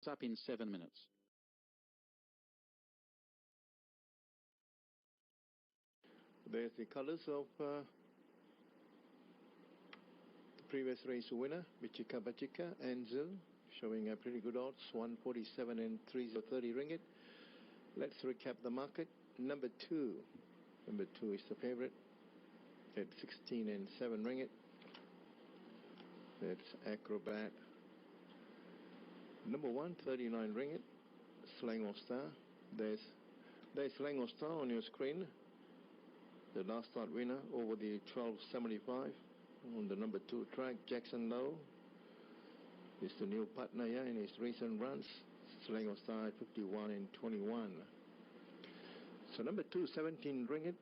up in 7 minutes. There's the colours of the previous race winner, Bichika Bachika, Enzo, showing a pretty good odds, 147 and 30 ringgit. Let's recap the market. Number 2 is the favourite at 16 and 7 ringgit. That's Acrobat. Number 1, 39 ringgit, Selangor Star. There's Selangor Star on your screen. The last start winner over the 1275 on the number 2 track. Jackson Lowe is the new partner here in his recent runs. Selangor Star at 51 and 21. So number 2, 17 ringgit.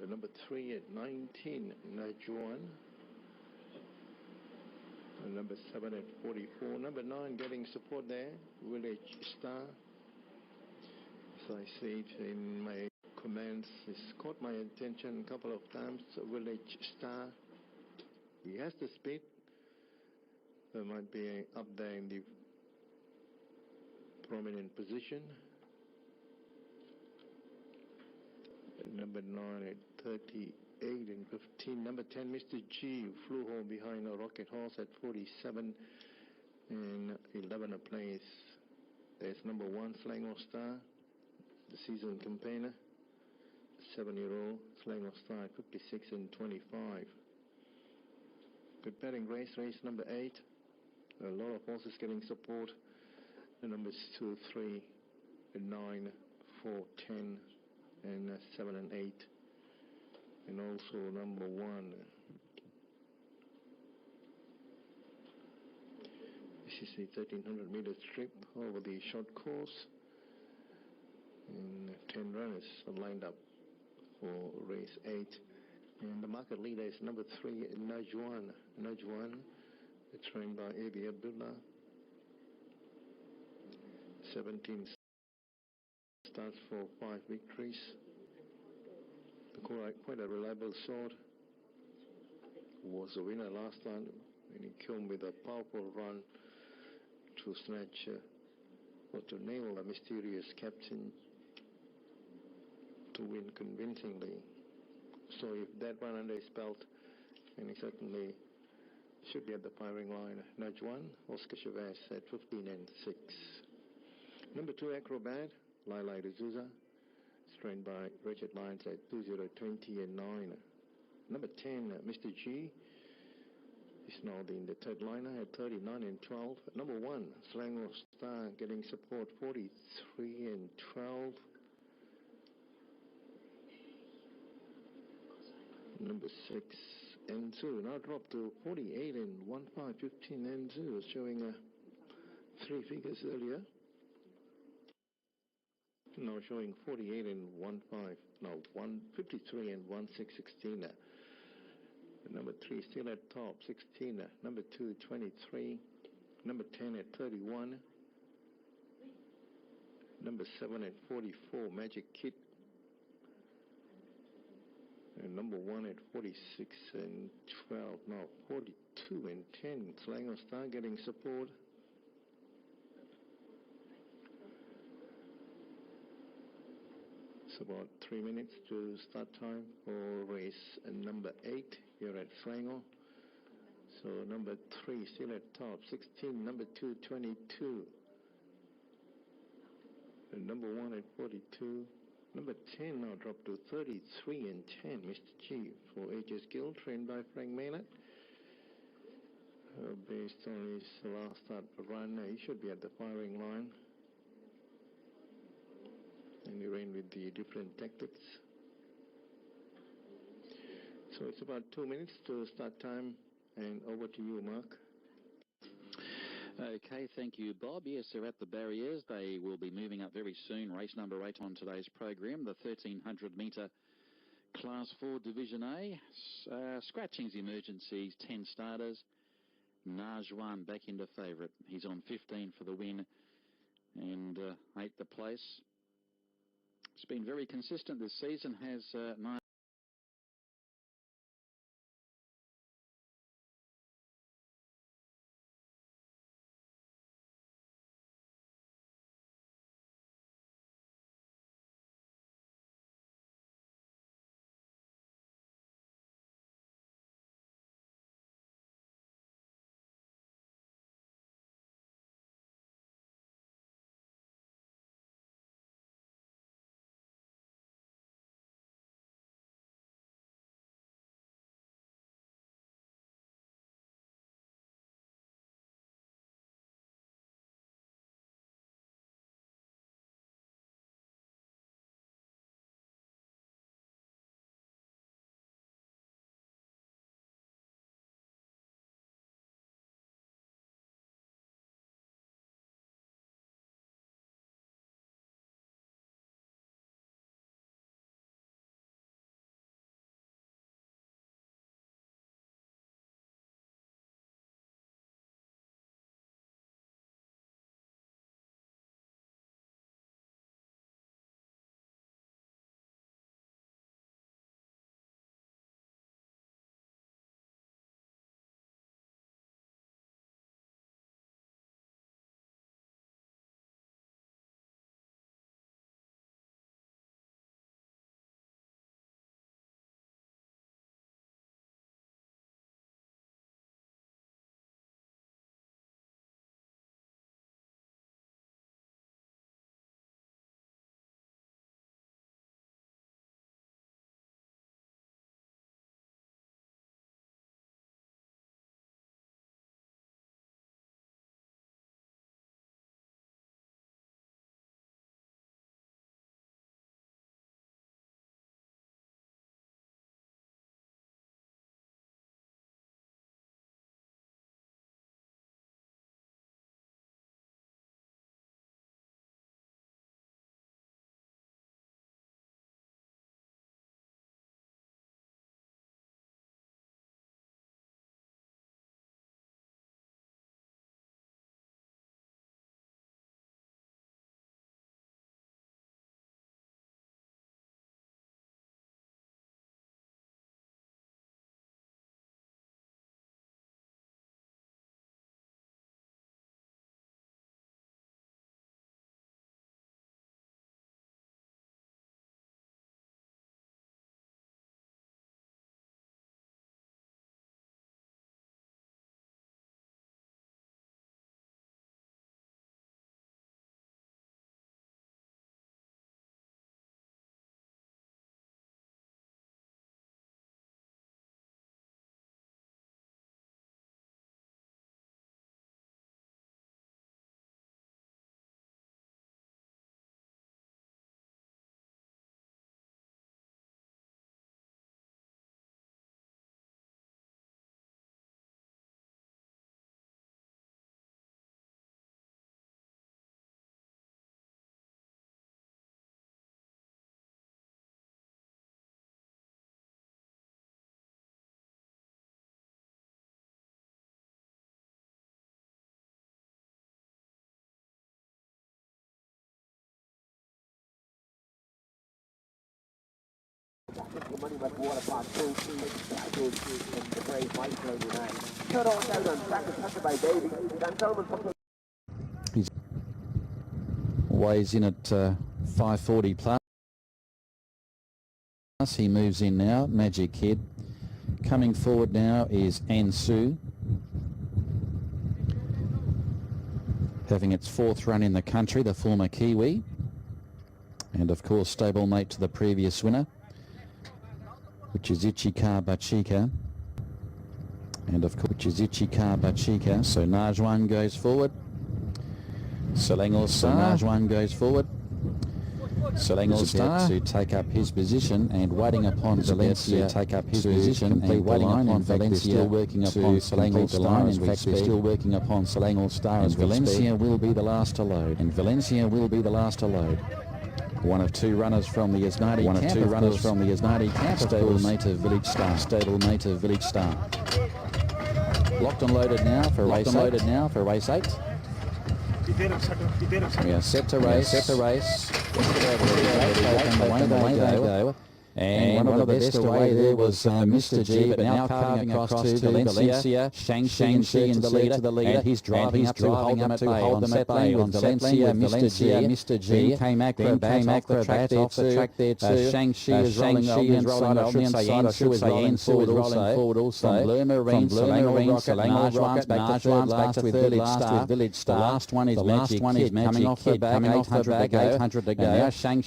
Number 3 at 19, Najuan. Number 7 at 44. Number 9 getting support there, Village Star. As I see it in my comments, it's caught my attention a couple of times. Village Star, he has the speed. There might be up there in the prominent position. Number 9 at 38 and 15. Number 10, Mr. G, flew home behind a Rocket Horse at 47 and 11 a place. There's number 1, Selangor Star, the season campaigner, 7-year-old Selangor Star at 56 and 25. Good betting race number 8. A lot of horses getting support. The numbers 2, 3, 9, 4, 10, and 7 and 8. And also number 1. This is the 1300 meter strip over the short course. And 10 runners are lined up for race 8. And the market leader is number 3, Najuan. Najuan, trained by A.B. Abdullah. 17 starts for 5 victories. Quite a reliable sort. Was a winner last time, and he came with a powerful run to snatch or to nail a mysterious captain to win convincingly. So if that run under his belt, and he certainly should be at the firing line. Najuan, Oscar Chavez at 15 and 6. Number 2, Acrobat, Laila D'Souza, trained by Richard Lyons at 2020 and 9. Number 10, Mr. G, is now in the third liner at 39 and 12. Number 1, Selangor Star, getting support 43 and 12. Number 6, N2, now dropped to 48 and 15, 15 N2, showing 3 figures earlier. Now showing 48 and 15, now 153 and 16. Number 3 still at top, 16. Number 2, 23. Number 10 at 31. Number 7 at 44, Magic Kid. And number 1 at 46 and 12. Now 42 and 10. Selangor Star getting support. It's about 3 minutes to start time for race number 8 here at Selangor. So number 3 still at top, 16. Number 2, 22. And number 1 at 42. Number 10 now dropped to 33 and 10, Mr. G, for HS Gill, trained by Frank Maynard. Based on his last start run, he should be at the firing line. And he ran with the different tactics. So it's about 2 minutes to start time, and over to you, Mark. Okay, thank you, Bob. Yes, they're at the barriers. They will be moving up very soon. Race number 8 on today's program, the 1300 metre Class 4 Division A. Scratchings, emergencies, 10 starters. Najuan back into favourite. He's on 15 for the win and 8th the place. It's been very consistent this season, has 9 He's weighs in at 540 plus. He moves in now, Magic Kid. Coming forward now is Ansu, having its fourth run in the country, the former Kiwi, and of course stablemate to the previous winner, which is Ichika Bachika, and of course which is Ichika Bachika. So Najwan goes forward, Selangor Star, Najwan goes forward, Selangor Star to take up his position, and waiting upon Valencia to take up his position, and waiting upon Valencia, still working upon Selangor Star. In fact, they're still working upon Selangor Star, and Valencia will be the last to load. And Valencia will be the last to load. One of two runners from the Yasnadi camp. One of two runners from the Yasnadi camp. Stablemate of Village Star. Stablemate of Village Star. Locked and loaded now for race 8. Loaded now for race 8. We are set to race. Set to race. Away they go. And one of the best away there was Mr. G, but now carving across to Valencia. Shang-Chi in the leader, and he's driving up to hold them at bay on Valencia. Mr. G came acrobat off the track there too. Shang-Chi is rolling on the inside, I should say. Ansu is rolling forward also. From Blue Marine, Selangor Rocket, back to third last with Village Star. The last one is Magic Kid, coming off the back, 800 to go. And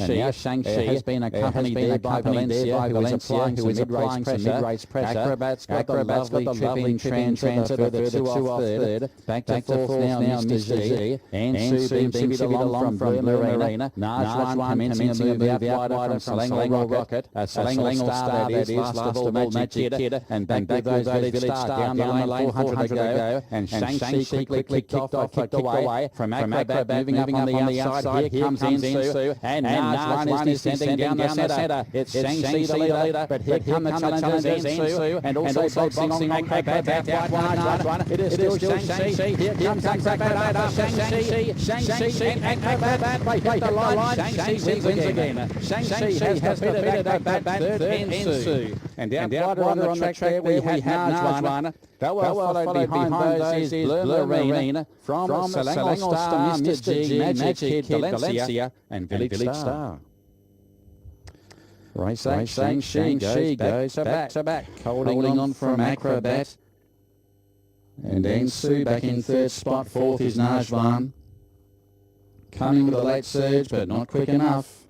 now Shang-Chi has been accompanied there by Valencia, who is applying some mid-race pressure. Acrobat's got the lovely transit further two off third. Back to fourth now, Mr. G. Ansu being beamed along from Blue Marina. Najwan commencing a move out wider from Selangor Rocket. Selangor Star, that is, last of all Magic Kid. And back with those Village Star down the lane, 400 to go. And Shang-Chi quickly kicked away from Acrobat, moving up on the outside. Here comes Ansu. And Najwan is descending down the centre. It's Shang-Chi the leader, but here come the challengers, Ansu, and also boxing on Acrobat, out wide. It is still Shang-Chi. Here comes Acrobat after Shang-Chi. Shang-Chi and Acrobat, they hit the line. Shang-Chi wins again. Shang-Chi has defeated Acrobat, third Ansu. And out wider on the track there we had Najwan. That were followed behind those is Blue Marine from Selangor Star, Mr. G, Magic Kid, Valencia, and Village Star. Race 8, Shang-Chi goes back to back, holding on from Acrobat. And Ansu back in third spot, fourth is Najwan. Coming with a late surge, but not quick enough.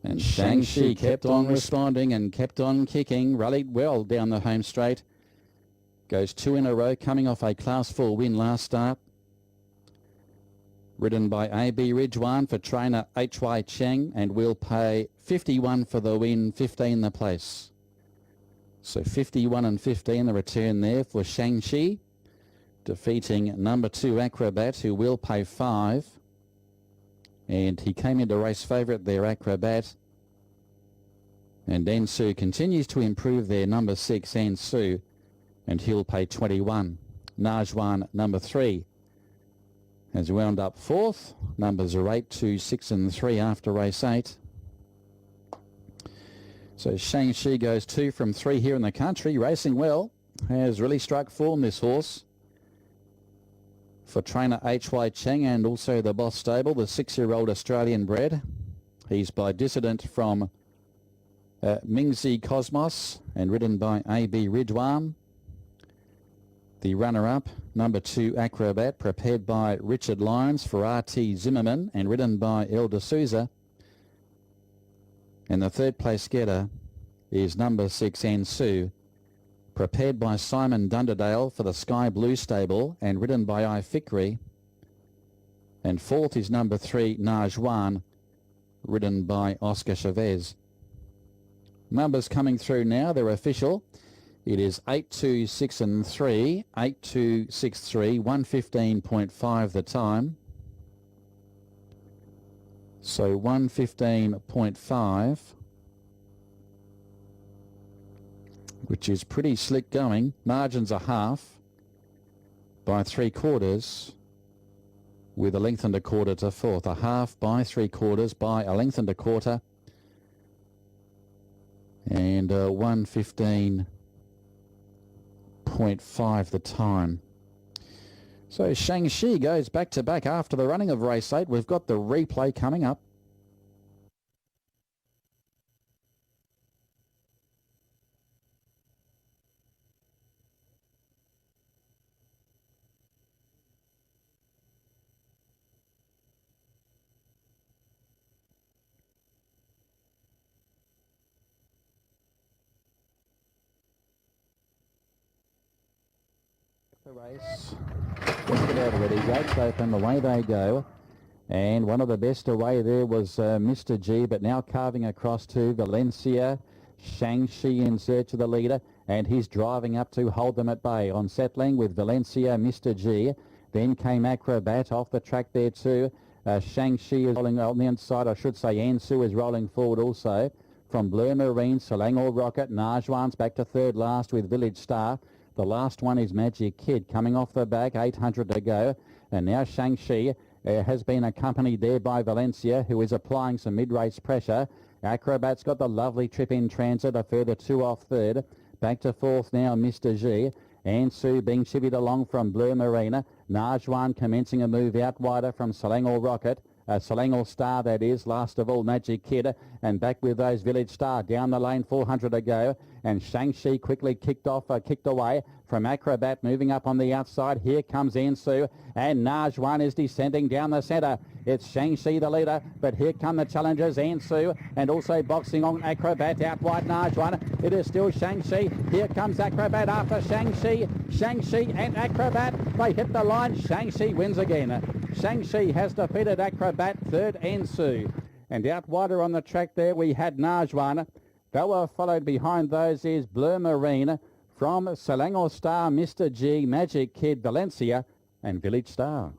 And Shang-Chi kept on responding and kept on kicking, rallied well down the home straight. Goes 2 in a row, coming off a Class 4 win last start. Ridden by A.B. Ridgwan for trainer H.Y. Cheng, and will pay 51 for the win, 15 the place. So 51 and 15 the return there for Shang-Chi, defeating number 2 Acrobat, who will pay 5. And he came into race favourite there, Acrobat. And Ansu continues to improve there, number 6 Ansu, and he'll pay 21. Najwan, number 3, has wound up 4th. Numbers are 8, 2, 6 and 3 after race 8. So Shang-Chi goes 2 from 3 here in the country, racing well. Has really struck form, this horse. For trainer H.Y. Cheng and also the Boss Stable, the 6-year-old Australian bred. He's by Dissident from Mingzi Cosmos and ridden by A.B. Ridwan. The runner-up, number 2 Acrobat, prepared by Richard Lyons for R.T. Zimmerman and ridden by El D'Souza. And the third place getter is number 6 Ansu, prepared by Simon Dunderdale for the Sky Blue Stable and ridden by I Fikri. And fourth is number 3 Najwan, ridden by Oscar Chavez. Numbers coming through now, they're official. It is 8, 2, 6 and 3, 8, 2, 6, 3, 1:15.5 the time. So 1:15.5, which is pretty slick going. Margins are half by 3/4, with a length and a quarter to fourth. A half by 3/4 by a length and a quarter. and 1:15.5 the time. So Shang-Chi goes back-to-back after the running of race 8. We've got the replay coming up. The race. Just about ready. Gates open. Away they go. And one of the best away there was Mr. G, but now carving across to Valencia. Shang-Chi in search of the leader, and he's driving up to hold them at bay. On settling with Valencia, Mr. G. Then came Acrobat off the track there too. Shang-Chi is rolling on the inside. I should say Ansu is rolling forward also. From Blue Marine, Selangor Rocket, Najwan's back to third last with Village Star. The last one is Magic Kid coming off the back, 800 to go. And now Shang-Chi has been accompanied there by Valencia, who is applying some mid-race pressure. Acrobat's got the lovely trip in transit, a further 2 off third. Back to fourth now, Mr. G. Ansu being chivied along from Blue Marina. Najwan commencing a move out wider from Selangor Rocket. Selangor Star, that is. Last of all, Magic Kid. And back with those Village Star. Down the lane, 400 to go. And Shang-Chi quickly kicked away from Acrobat, moving up on the outside. Here comes Ansu. And Najwan is descending down the centre. It's Shang-Chi the leader, but here come the challengers, Ansu, and also boxing on Acrobat, out wide Najwan. It is still Shang-Chi. Here comes Acrobat after Shang-Chi. Shang-Chi and Acrobat, they hit the line. Shang-Chi wins again. Shang-Chi has defeated Acrobat, third Ansu. And out wider on the track there we had Najwan. Followed behind those is Bleu Marine. From Selangor Star, Mr. G, Magic Kid, Valencia and Village Star.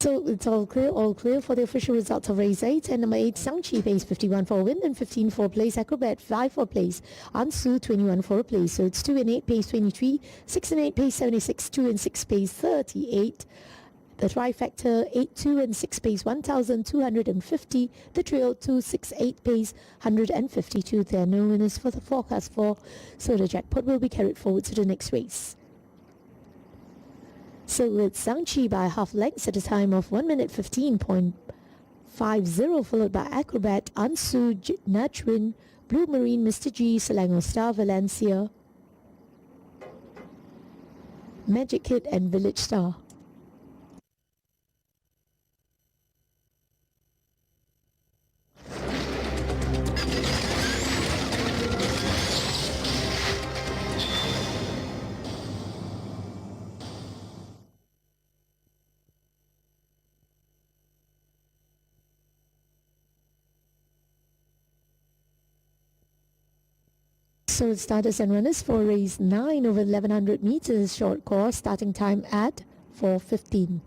So it's all clear for the official results of race 8. And number 8, Shang-Chi pays 51 for a win, and 15 for a place. Acrobat 5 for a place. Ansu 21 for a place. So it's 2 and 8 pays 23, 6 and 8 pays 76, 2 and 6 pays 38. The trifecta 8, 2 and 6 pays 1,250. The trio 2, 6, 8 pays 152. There are no winners for the forecast for, so the jackpot will be carried forward to the next race. So it's Shang-Chi by half lengths at a time of 1 minute 15.50, followed by Acrobat, Ansu, Najwin, Blue Marine, Mr. G, Selangor Star, Valencia, Magic Kid and Village Star. So starters and runners for race 9 over 1100 meters short course, starting time at 4:15.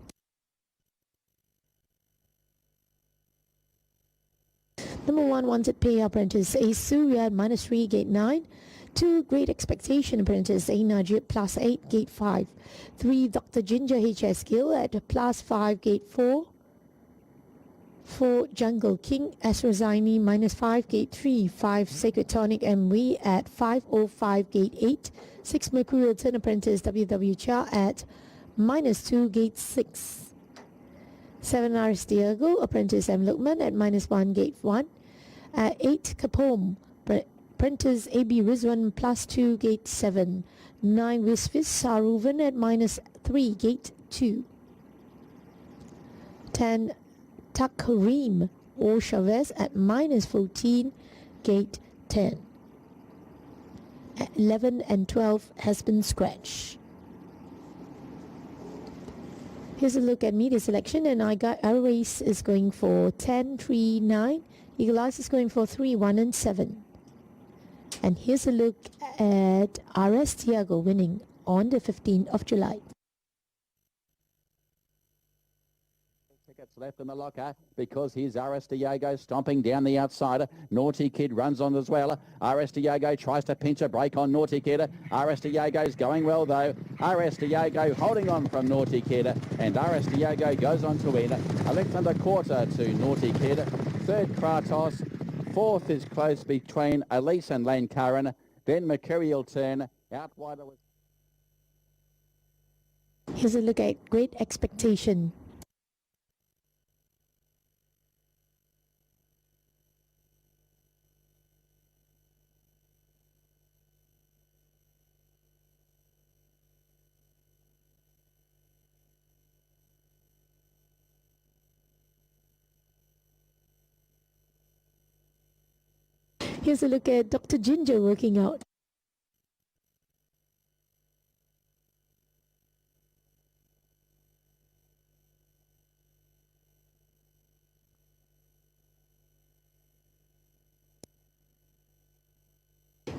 Number 1, Wanted Pay Apprentice A Surya at -3, gate 9. 2, Great Expectation Apprentice A Najib +8, gate 5. 3, Dr. Ginger HS Gill at +5, gate 4. 4, Jungle King Asrazaini -5, gate 3. 5, Sacred Tonic MV at 5:05, gate 8. 6, Mercurial Turn Apprentice WW Cha at -2, gate 6. 7, Aris Diego Apprentice M Lukman at -1, gate 1. 8, Kapom Apprentice AB Rizwan +2, gate 7. 9, Wisfis Saruvan at -3, gate 2. 10, Takreem O Chavez at -14, gate 10. 11 and 12 has been scratched. Here's a look at media selection, and our race is going for 10, 3, 9. Eagle Eyes is going for 3, 1 and 7. And here's a look at RS Tiago winning on the 15th of July. Tickets left in the locker because here's RS Diego stomping down the outside. Naughty Kid runs on as well. RS Diego tries to pinch a break on Naughty Kid. RS Diego's going well though. RS Diego holding on from Naughty Kid, and RS Diego goes on to win. A length and a quarter to Naughty Kid. Third Kratos. Fourth is close between Elise and Lankaran. Then Mercurial Turn. Out wider was... Here's a look at Great Expectation. Here's a look at Dr. Ginger working out.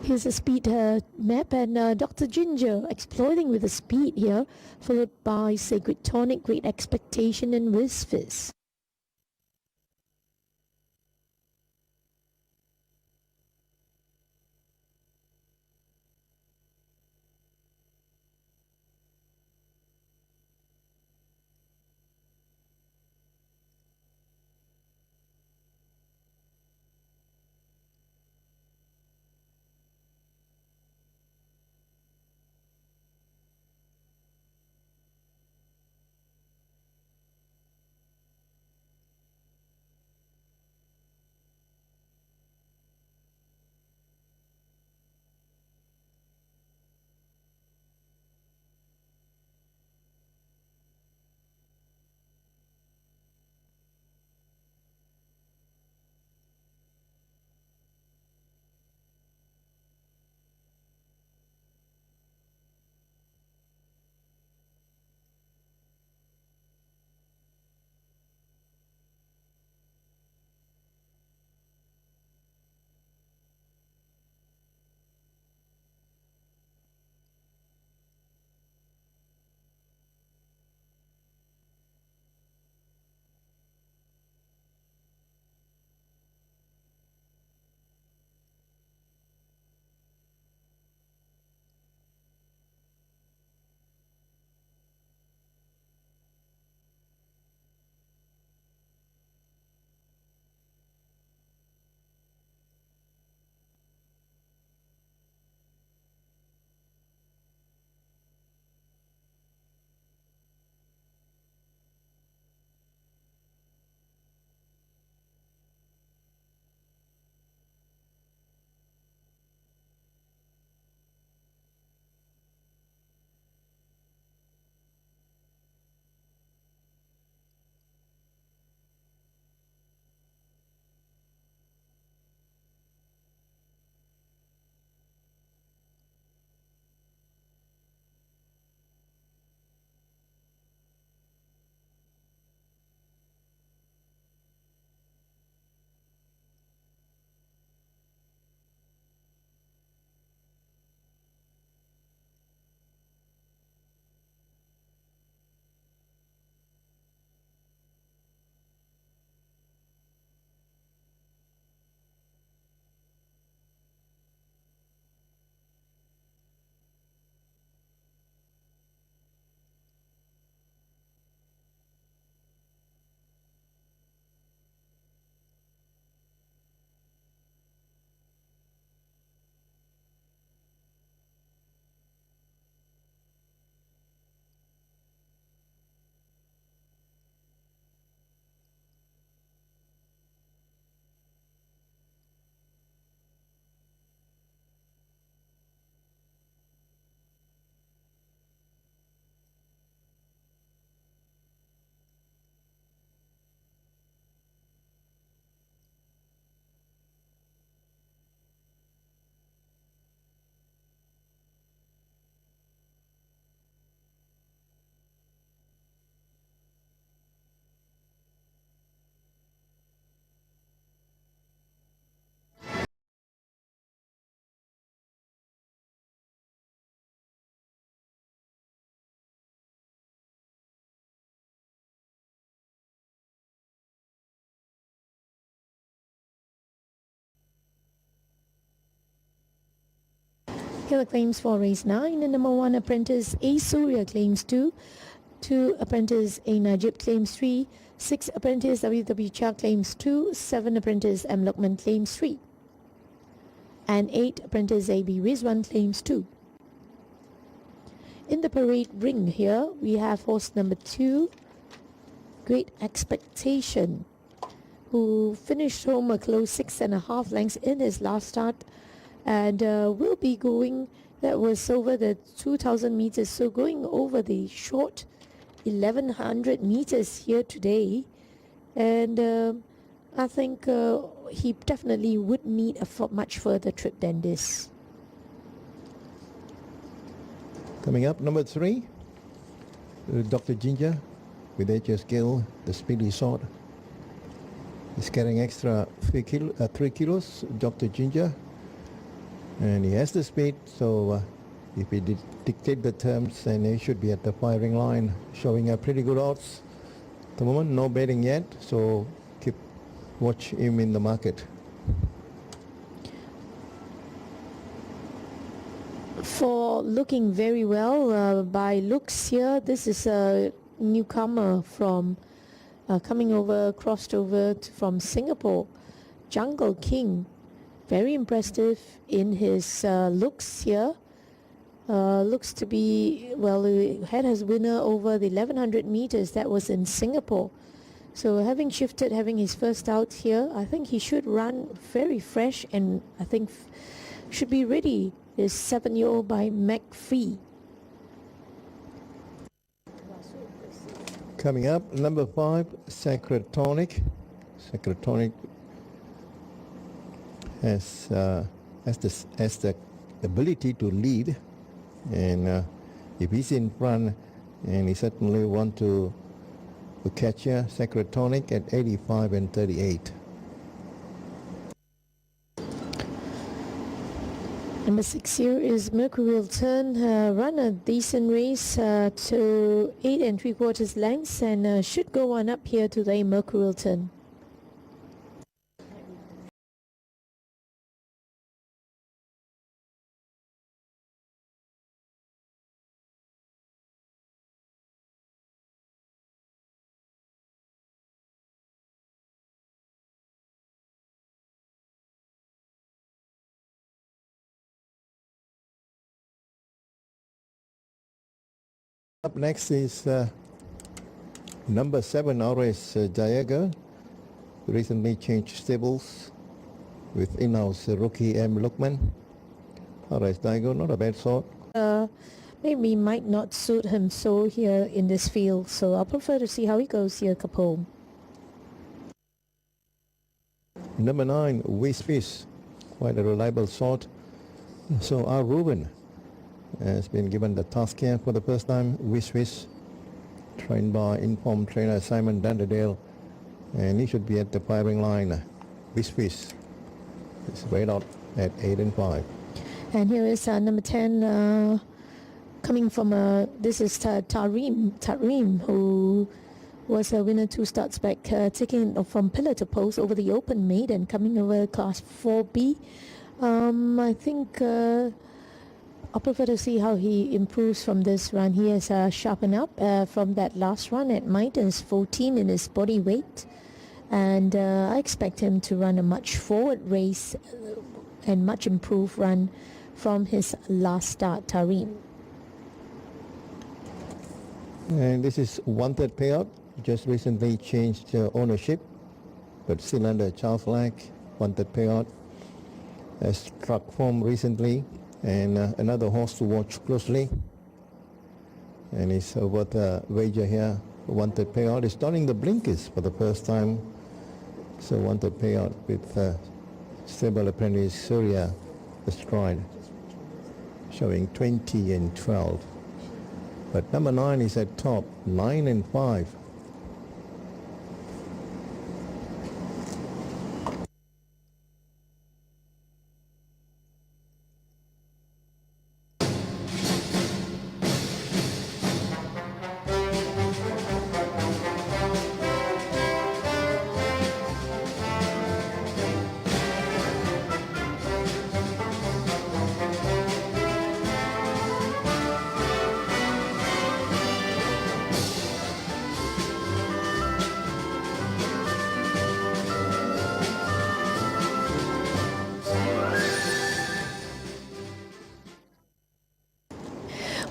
Here's a speed map, and Dr. Ginger exploiting with the speed here, followed by Sacred Tonic, Great Expectation and Wisfis. Here are the claims for race 9. In number 1, apprentice A. Surya claims 2. 2, apprentice A. Najib claims 3. 6, apprentice W. Cha claims 2. 7, apprentice M. Lokman claims 3. And 8, apprentice A. B. Rizwan claims 2. In the parade ring here, we have horse number 2, Great Expectation, who finished home a close 6.5 lengths in his last start, and will be going, that was over the 2,000 meters, so going over the short 1,100 meters here today, and I think he definitely would need a much further trip than this. Coming up, number 3, Dr. Ginger with HS Gill, the speedy sort. He's carrying extra 3 kilos, Dr. Ginger, and he has the speed, so if he dictate the terms, then he should be at the firing line, showing a pretty good odds. At the moment, no betting yet, so watch him in the market. For looking very well by looks here, this is a newcomer from crossed over from Singapore, Jungle King. Very impressive in his looks here. Looks to be, well, he had his winner over the 1,100 meters. That was in Singapore. So having his first out here, I think he should run very fresh, and I think should be ready. Is 7-year-old by McPhee. Coming up, number 5, Sacred Tonic. Sacred Tonic has the ability to lead, and if he's in front, and he certainly want to catch here, Sacred Tonic at 85 and 38. Number 6 here is Mercurial Turn, run a decent race to 8 3/4 lengths, and should go on up here today, Mercurial Turn. Up next is number 7, Auris Jayaga. Recently changed stables with in-house rookie M. Lokman. Auris Jayaga, not a bad sort. Maybe might not suit him so here in this field, so I'll prefer to see how he goes here, Kapol. Number 9, Wish, quite a reliable sort. So our Ruben has been given the task here for the first time. Wish, trained by informed trainer Simon Danderdale, and he should be at the firing line. Wish is right out at 8 and 5. And here is number 10, coming from this is Tarim, who was a winner 2 starts back, taking from pillar to post over the open maiden, coming over class 4B. I think I'll prefer to see how he improves from this run. He has sharpened up from that last run at minus 14 in his body weight, and I expect him to run a much forward race and much improved run from his last start, Tarim. And this is 1/3 payout, just recently changed ownership, but still under Charles Lack. 1/3 payout has struck form recently, and another horse to watch closely, and it's worth a wager here. 1/3 payout is donning the blinkers for the first time, so 1/3 payout with stable apprentice Surya astride, showing 20 and 12. But number 9 is at top, 9 and 5.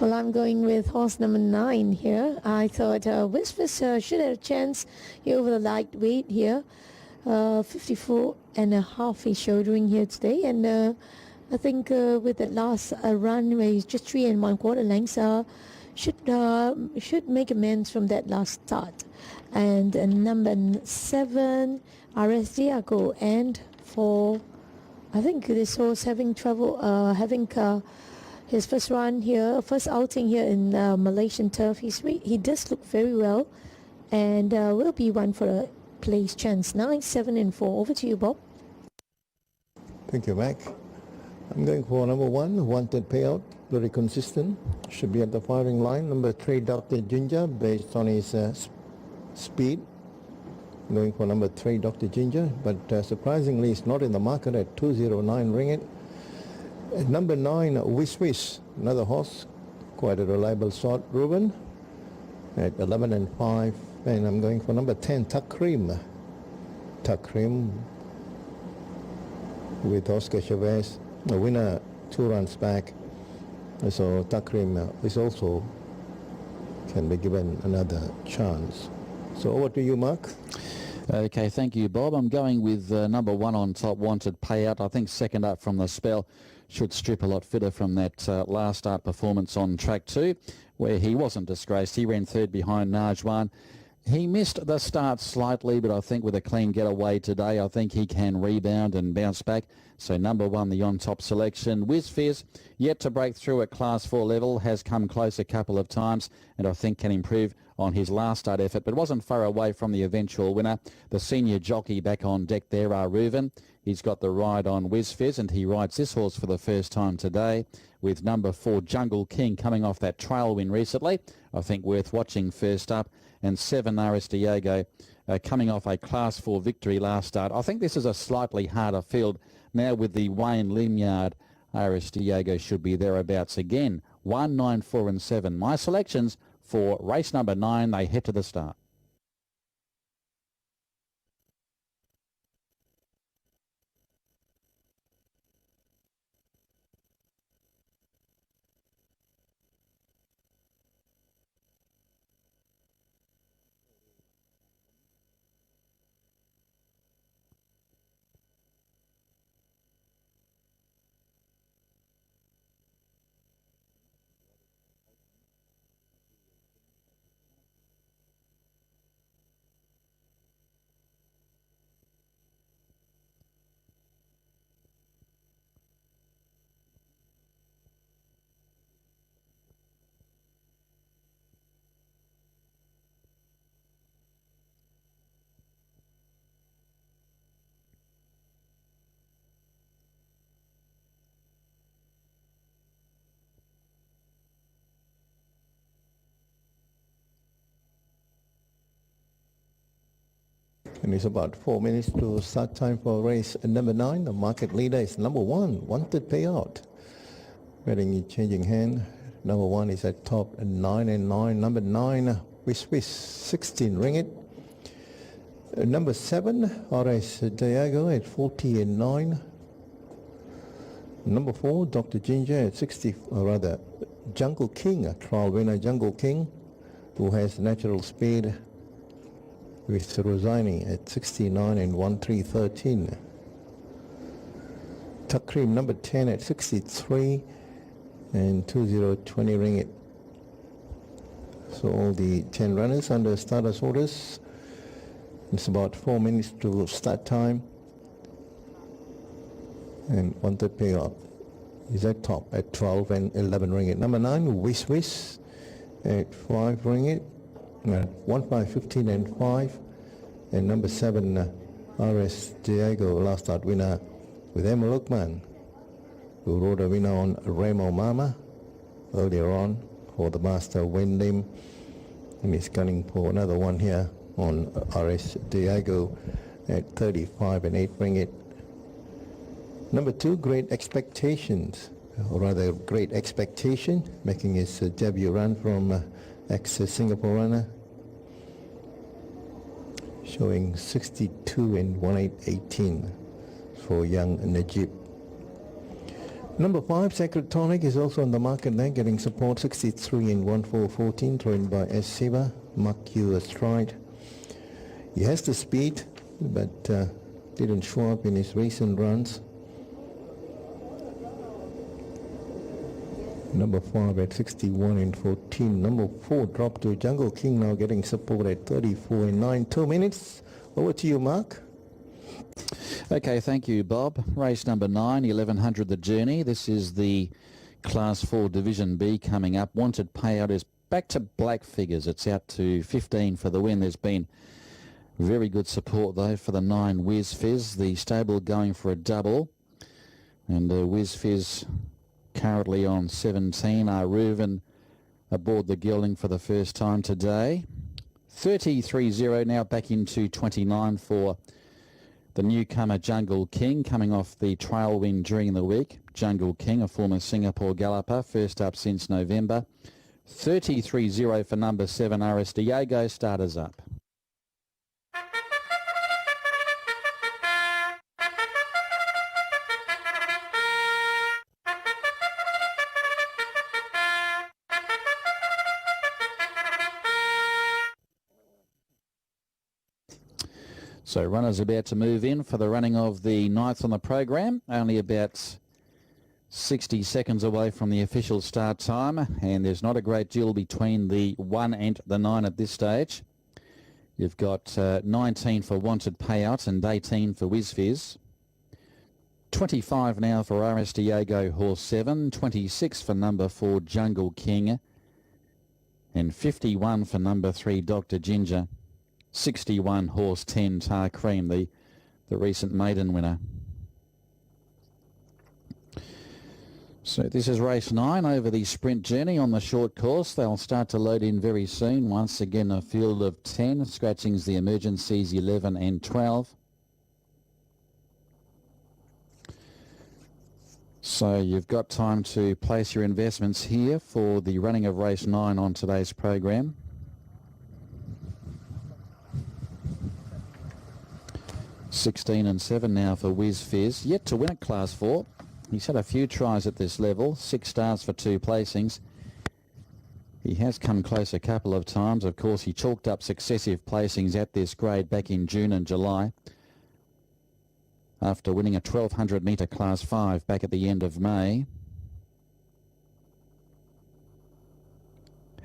Well, I'm going with horse number 9 here. I thought Whisper should have a chance here over the lightweight here. 54 and a half he's shouldering here today, and I think with that last run where he's just 3 1/4 lengths, should make amends from that last start. And number 7, RS Diago, and for I think this horse having trouble having his first run here, first outing here in Malaysian turf. He does look very well, and will be one for a place chance. 9, 7 and 4. Over to you, Bob. Thank you, Mac. I'm going for number 1, wanted payout, very consistent. Should be at the firing line. Number 3, Dr. Ginger, based on his speed. Going for number 3, Dr. Ginger, but surprisingly it's not in the market at 209 ringgit. At number 9, Wish, another horse, quite a reliable sort, Ruben, at 11 and 5. And I'm going for number 10, Takrim with Oscar Chavez, a winner 2 runs back. So Takrim is also can be given another chance. So over to you, Mark. Okay, thank you, Bob. I'm going with number 1 on top, wanted payout. I think second up from the spell should strip a lot fitter from that last start performance on track 2, where he wasn't disgraced. He ran third behind Najwan. He missed the start slightly, but I think with a clean getaway today, I think he can rebound and bounce back. So number 1, the on-top selection. Whiz yet to break through at Class 4 level, has come close a couple of times, and I think can improve on his last start effort, but wasn't far away from the eventual winner. The senior jockey back on deck there, Reuven. He's got the ride on Whiz, and he rides this horse for the first time today with number 4, Jungle King, coming off that trail win recently. I think worth watching first up. And 7, RS Diego, coming off a Class 4 victory last start. I think this is a slightly harder field. Now with the Wayne Limyard, RS Diego should be thereabouts again. 1, 9, 4 and 7. My selections for race number 9. They head to the start. And it's about 4 minutes to start time for race number 9. The market leader is number 1, wanted payout. Betting changing hand. Number 1 is at top, 9 and 9. Number 9, Wish, 16 ringgit. Number 7, RS Diego at 40 and 9. Number 4, Dr. Ginger at 60, or rather, Jungle King, a trial winner, Jungle King, who has natural speed, with Rosani at 69 and 1313. Takrim number 10 at 63 and 2020 ringgit. So all the 10 runners under starters orders. It's about 4 minutes to start time. And wanted payout is at top at 12 and 11 ringgit. Number 9, Wish at 5 ringgit. 1, 5, 15 and 5. And number 7, RS Diego, last start winner with Emma Lukman, who rode a winner on Remo Mama earlier on for the master Wendim. And he's gunning for another one here on RS Diego at 35 and 8 ringgit. Number 2, Great Expectations, or rather Great Expectation, making his debut run from ex-Singapore runner, showing 62 and 1818 for young Najib. Number 5, Sacred Tonic, is also on the market there, getting support 63 in 1-4-14, thrown by S. Siva. Mark you astride. He has the speed, but didn't show up in his recent runs. Number 5 at 61 in 14. Number 4 dropped to Jungle King, now getting support at 34 in 9. 2 minutes. Over to you, Mark. Okay, thank you, Bob. Race number 9, 1100 The Journey. This is the Class 4 Division B coming up. Wanted payout is back to black figures. It's out to 15 for the win. There's been very good support, though, for the 9 Whiz Fizz. The stable going for a double. And Whiz Fizz currently on 17. Reuven aboard the gelding for the first time today. 33-0 now back into 29 for the newcomer Jungle King, coming off the trail win during the week. Jungle King, a former Singapore galloper, first up since November. 33-0 for number 7, RS Diego, starters up. So runners about to move in for the running of the 9th on the program, only about 60 seconds away from the official start time, and there's not a great deal between the 1 and the 9 at this stage. You've got 19 for Wanted Payout and 18 for Whiz Fizz. 25 now for RS Diego, horse 7, 26 for number 4 Jungle King, and 51 for number 3 Dr. Ginger. 61 horse 10 Tar Cream, the recent maiden winner. So this is race 9 over the sprint journey on the short course. They'll start to load in very soon. Once again, a field of 10. Scratchings the emergencies 11 and 12. So you've got time to place your investments here for the running of race 9 on today's program. $16 and 7 now for Whiz Fizz, yet to win at Class 4. He's had a few tries at this level, 6 starts for 2 placings. He has come close a couple of times. Of course, he chalked up successive placings at this grade back in June and July after winning a 1200 metre Class 5 back at the end of May.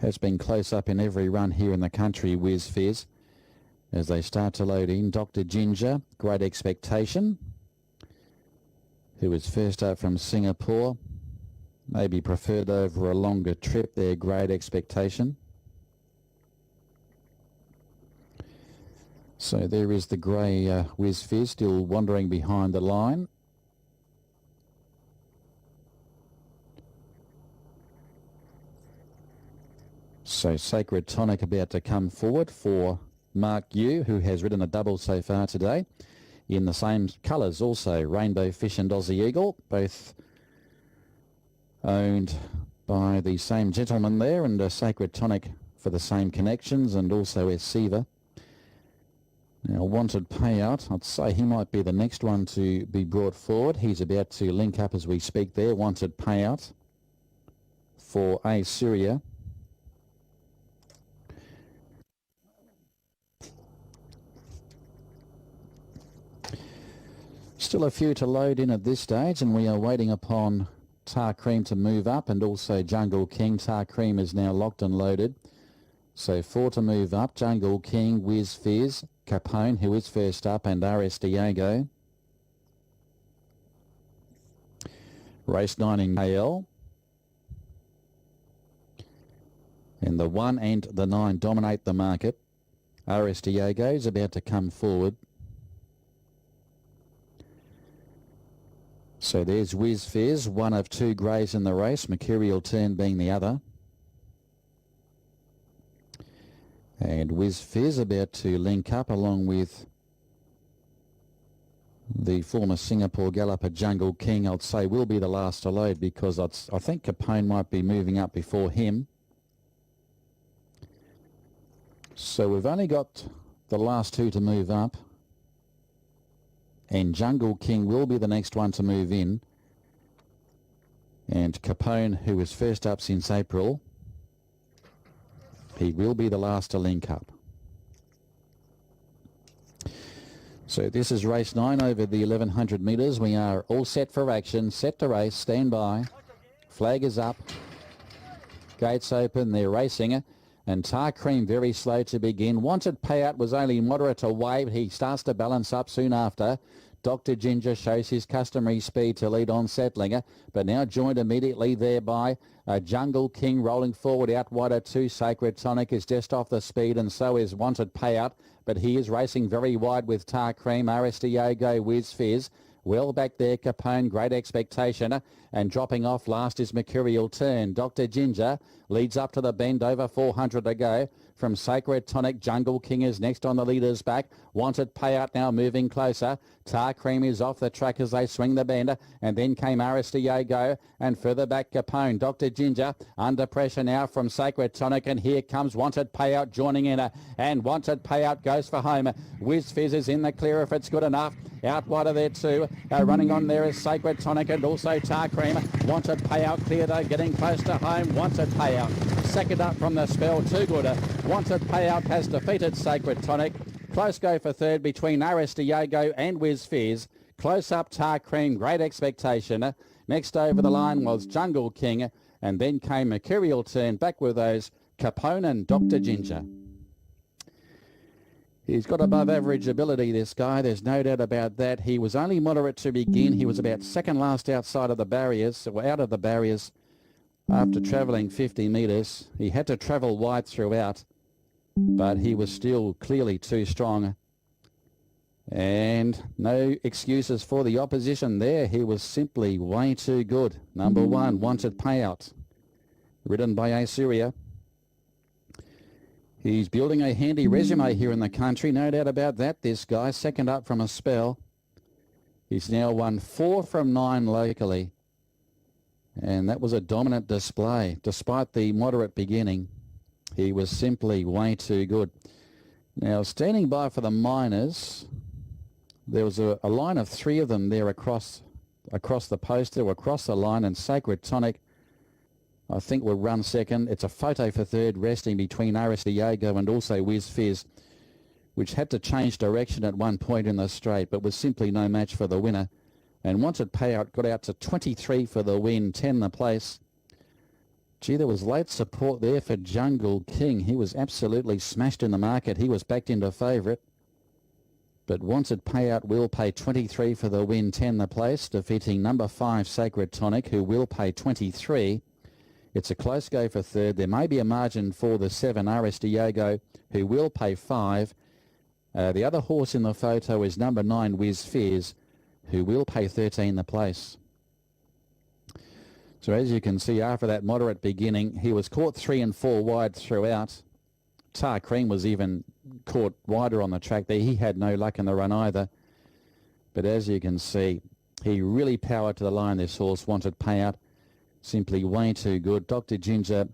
Has been close up in every run here in the country, Whiz Fizz. As they start to load in, Dr. Ginger, Great Expectation, who was first up from Singapore, maybe preferred over a longer trip there, Great Expectation. So there is the grey Whiz Fizz still wandering behind the line. So Sacred Tonic about to come forward for Mark Yu, who has ridden a double so far today in the same colours also, Rainbow Fish and Aussie Eagle, both owned by the same gentleman there, and a Sacred Tonic for the same connections, and also S. Siva. Now, Wanted Payout, I'd say he might be the next one to be brought forward. He's about to link up as we speak there, Wanted Payout for A. Syria. Still a few to load in at this stage, and we are waiting upon Tar Cream to move up, and also Jungle King. Tar Cream is now locked and loaded. So 4 to move up, Jungle King, Whiz Fizz, Capone, who is first up, and RS Diego. Race 9 in KL. And the 1 and the 9 dominate the market. RS Diego is about to come forward. So there's Whiz Fizz, one of 2 greys in the race, Mercurial Turn being the other. And Whiz Fizz about to link up along with the former Singapore galloper Jungle King. I'd say will be the last to load, because I think Capone might be moving up before him. So we've only got the last 2 to move up, and Jungle King will be the next one to move in. And Capone, who was first up since April, he will be the last to link up. So this is race 9 over the 1100 metres. We are all set for action, set to race, stand by. Flag is up. Gates open, they're racing. And Tar Cream very slow to begin. Wanted Payout was only moderate away, but he starts to balance up soon after. Dr. Ginger shows his customary speed to lead on Settlinger, but now joined immediately there by Jungle King rolling forward out wider too. Sacred Tonic is just off the speed, and so is Wanted Payout, but he is racing very wide with Tar Cream. RS Diogo, Whiz Fizz. Well back there, Capone, Great Expectation, and dropping off last is Mercurial Turn. Dr. Ginger leads up to the bend, over 400 to go. From Sacred Tonic, Jungle King is next on the leader's back. Wanted Payout now moving closer. Tar Cream is off the track as they swing the bend, and then came RS Diogo, and further back Capone. Dr. Ginger under pressure now from Sacred Tonic, and here comes Wanted Payout joining in, and Wanted Payout goes for home. Whiz Fizz is in the clear if it's good enough. Out wider there too. Running on there is Sacred Tonic and also Tar Cream. Wanted Payout clear though, getting close to home. Wanted Payout second up from the spell, too good. Wanted Payout has defeated Sacred Tonic. Close go for third between RS Diogo and Whiz Fizz. Close up Tar Cream, Great Expectation. Next over the line was Jungle King, and then came Mercurial Turn. Back with those Capone and Dr. Ginger. He's got above average ability, this guy. There's no doubt about that. He was only moderate to begin. He was about second last outside of the barriers, or out of the barriers, after travelling 50 metres. He had to travel wide throughout, but he was still clearly too strong. And no excuses for the opposition there. He was simply way too good. Number 1, Wanted Payout, ridden by Asuria. He's building a handy resume here in the country, no doubt about that, this guy. Second up from a spell. He's now won 4 from 9 locally. And that was a dominant display. Despite the moderate beginning, he was simply way too good. Now, standing by for the minors, there was a line of 3 of them there across the poster, across the line, and Sacred Tonic, I think, will run second. It's a photo for third, resting between RS Diogo and also Whiz Fizz, which had to change direction at one point in the straight, but was simply no match for the winner. And Wanted Payout got out to 23 for the win, 10 the place. Gee, there was late support there for Jungle King. He was absolutely smashed in the market. He was backed into favourite. But Wanted Payout will pay 23 for the win, 10 the place, defeating number 5 Sacred Tonic, who will pay 23. It's a close go for third. There may be a margin for the 7 RS Diogo, who will pay 5. The other horse in the photo is number 9 Whiz Fizz, who will pay 13 the place. So as you can see, after that moderate beginning, he was caught 3 and 4 wide throughout. Tar Cream was even caught wider on the track there. He had no luck in the run either. But as you can see, he really powered to the line, this horse, Wanted Payout. Simply way too good. Dr. Ginger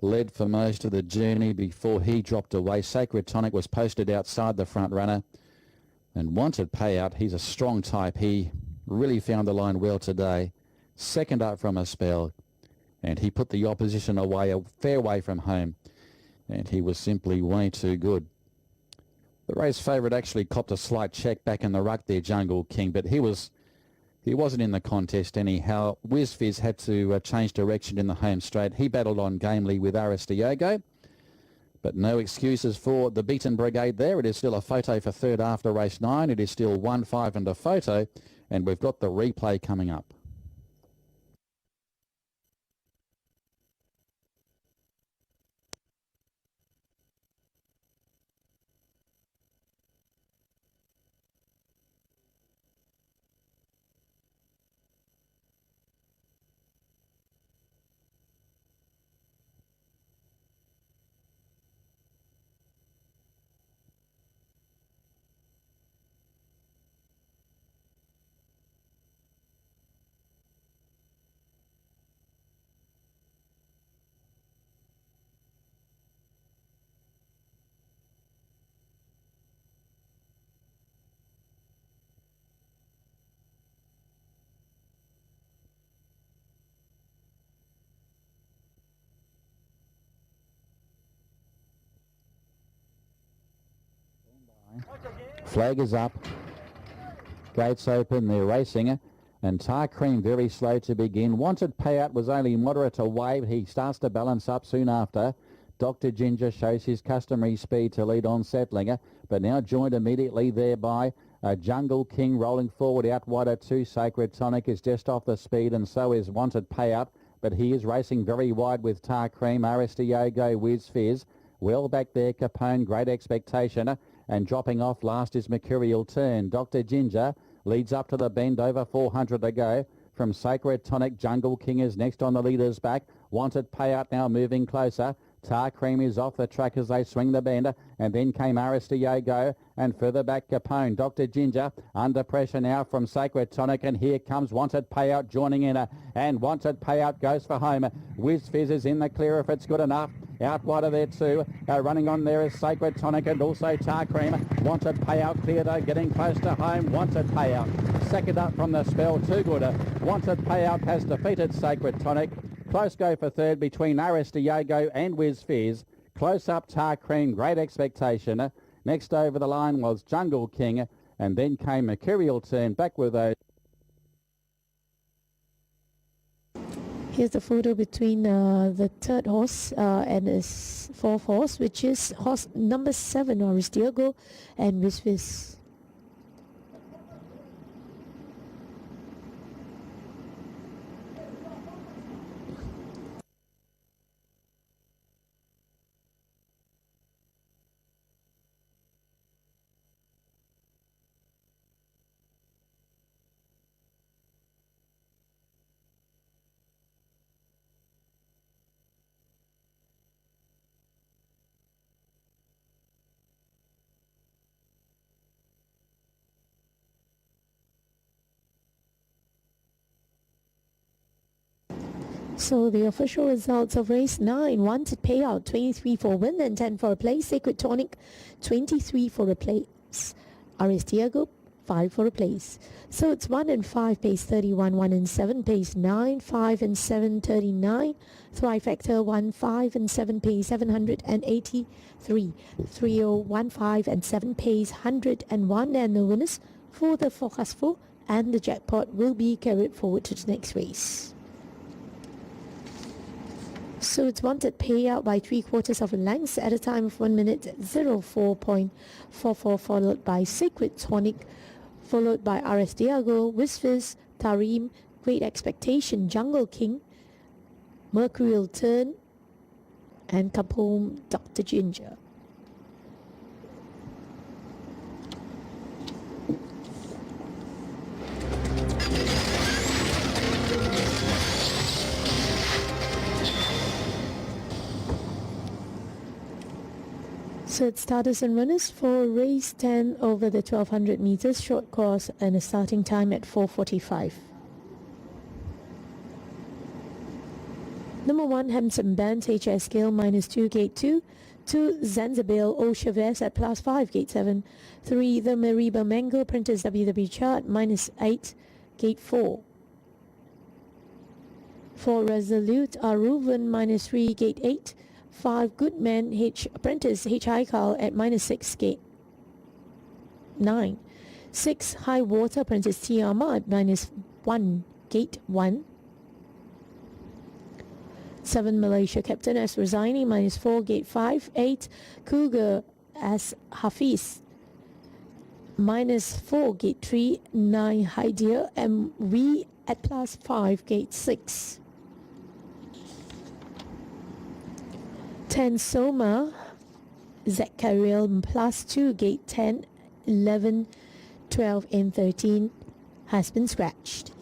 led for most of the journey before he dropped away. Sacred Tonic was posted outside the front runner. And Wanted Payout, he's a strong type. He really found the line well today. Second up from a spell. And he put the opposition away, a fair way from home. And he was simply way too good. The race favourite actually copped a slight check back in the ruck there, Jungle King, but he wasn't in the contest anyhow. Whiz Fizz had to change direction in the home straight. He battled on gamely with RS Diogo, but no excuses for the beaten brigade there. It is still a photo for third after race 9. It is still 1-5 and a photo, and we've got the replay coming up. Flag is up. Gates open, they're racing. And Tar Cream very slow to begin. Wanted Payout was only moderate away. He starts to balance up soon after. Dr. Ginger shows his customary speed to lead on Settling, but now joined immediately there by Jungle King rolling forward out wide at 2. Sacred Tonic is just off the speed, and so is Wanted Payout, but he is racing very wide with Tar Cream. Aristiago, Wiz Fizz. Well back there, Capone, Great Expectation, and dropping off last is Mercurial Turn. Dr. Ginger leads up to the bend, over 400 to go. From Sacred Tonic, Jungle King is next on the leader's back. Wanted Payout now moving closer. Tar Cream is off the track as they swing the bend, and then came Aristiago, and further back Capone. Dr. Ginger under pressure now from Sacred Tonic, and here comes Wanted Payout joining in, and Wanted Payout goes for home. Wiz Fizz is in the clear if it's good enough. Out wide of there too. Running on there is Sacred Tonic and also Tar Cream. Wanted Payout cleared, getting close to home. Wanted Payout second up from the spell, too good. Wanted Payout has defeated Sacred Tonic. Close go for third between Aristiago and Wiz Fizz. Close up Tar Cream, Great Expectation. Next over the line was Jungle King, and then came Mercurial Turn back with those. Here's the photo between the third horse and his fourth horse, which is horse number 7, Aristiago, and Wiz Fizz. So the official results of race 9: Wanted Payout 23 for win and 10 for a place. Sacred Tonic 23 for a place. Aristiago 5 for a place. So it's 1 and 5 pace 31, 1 and 7 pace 9, 5 and 7 39. Trifecta 1, 5 and 7 pace 783. 3-0, 1, 5 and 7 pace 101, and the winners for the forecast 4 and the jackpot will be carried forward to the next race. So it's Wanted Payout by 3/4 of a length at a time of 1 minute 04.44, followed by Sacred Tonic, followed by Aristiago, Wiz Fizz, Tarim, Great Expectation, Jungle King, Mercurial Turn, and Capone, Dr. Ginger. So it's starters and runners for race 10 over the 1200 meters short course, and a starting time at 4:45. Number 1, Hampton Band, HS scale -2, gate 2. 2, Zanzibar, O Chavez at +5, gate 7. 3, the Mariba Mango, Printers WW chart, -8, gate 4. 4, Resolute, Aruvan, -3, gate 8. 5, Goodman H Apprentice H Haikal at -6, gate 9. 6, High Water Apprentice Tiama at -1, gate 1. 7, Malaysia Captain S Resigning -4, gate 5. 8, Cougar as Hafiz -4, gate 3. 9, Haidia MV at +5, gate 6. 10, Soma Zachariel +2, gate 10. 11, 12 and 13 has been scratched.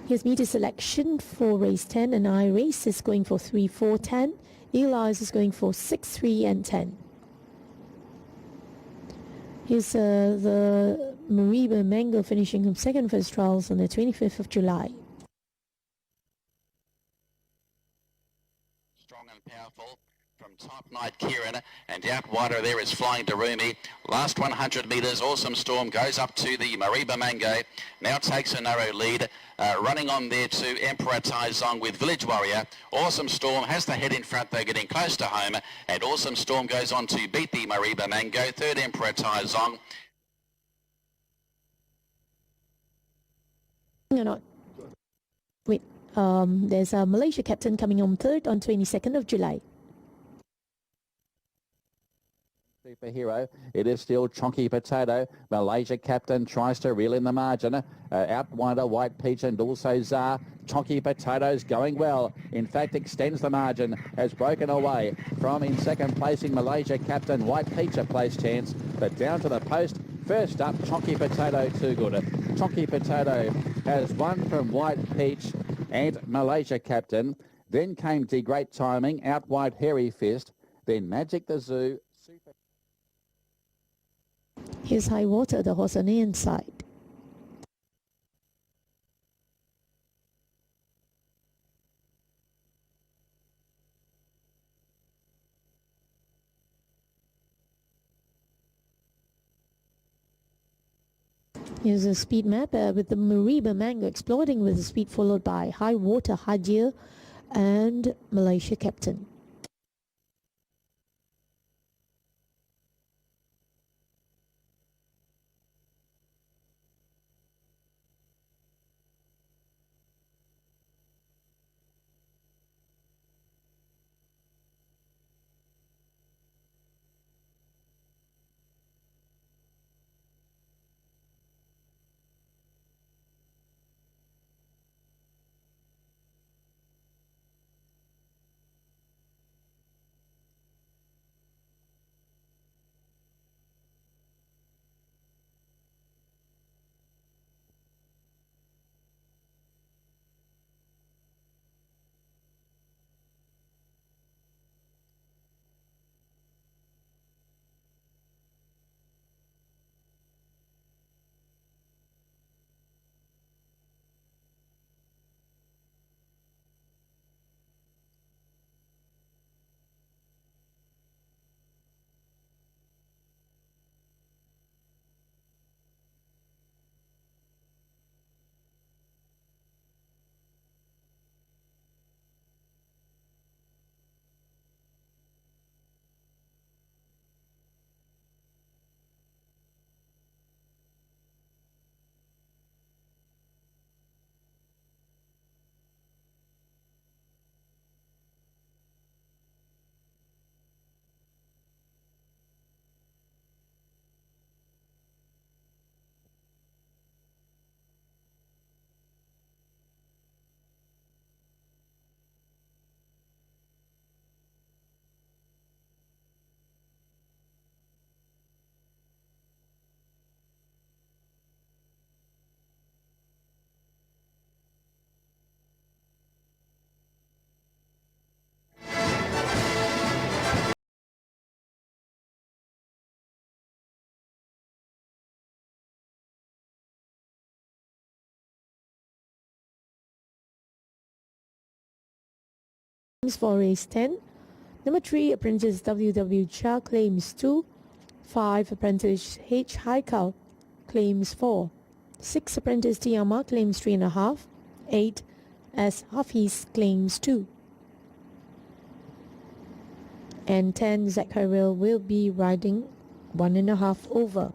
Here's meter selection for race 10, and I race is going for 3, 4, 10. Eli's is going for 6, 3 and 10. Here's the Mariba Mango finishing from second first trials on the 25th of July. Strong and powerful from Top Knight Kieran, and out wider there is Flying Darumi. Last 100 metres, Awesome Storm goes up to the Mariba Mango, now takes a narrow lead. Running on there to Emperor Taizong with Village Warrior. Awesome Storm has the head in front though, getting close to home, and Awesome Storm goes on to beat the Mariba Mango. Third Emperor Taizong. No. Wait, there's a Malaysia captain coming on third on 22nd of July. Superhero. It is still Chonky Potato. Malaysia captain tries to reel in the margin. Out wider White Peach and also Czar. Chonky Potato's going well. In fact, extends the margin. Has broken away from in second placing Malaysia captain White Peach a place chance. But down to the post. First up, Chonky Potato too good. Chonky Potato has won from White Peach and Malaysia captain. Then came the Great Timing, out wide Hairy Fist. Then Magic the Zoo. Here's High Water, the horse on the inside. Here's a speed map with the Mariba Mango exploding with the speed, followed by High Water, Hadir and Malaysia captain. For race 10. Number 3, Apprentice WW Cha claims 2. 5, Apprentice H Haikal claims 4. 6, Apprentice Tiama claims 3.5. 8, S Hafiz claims 2. And 10, Zachariel will be riding 1.5 over.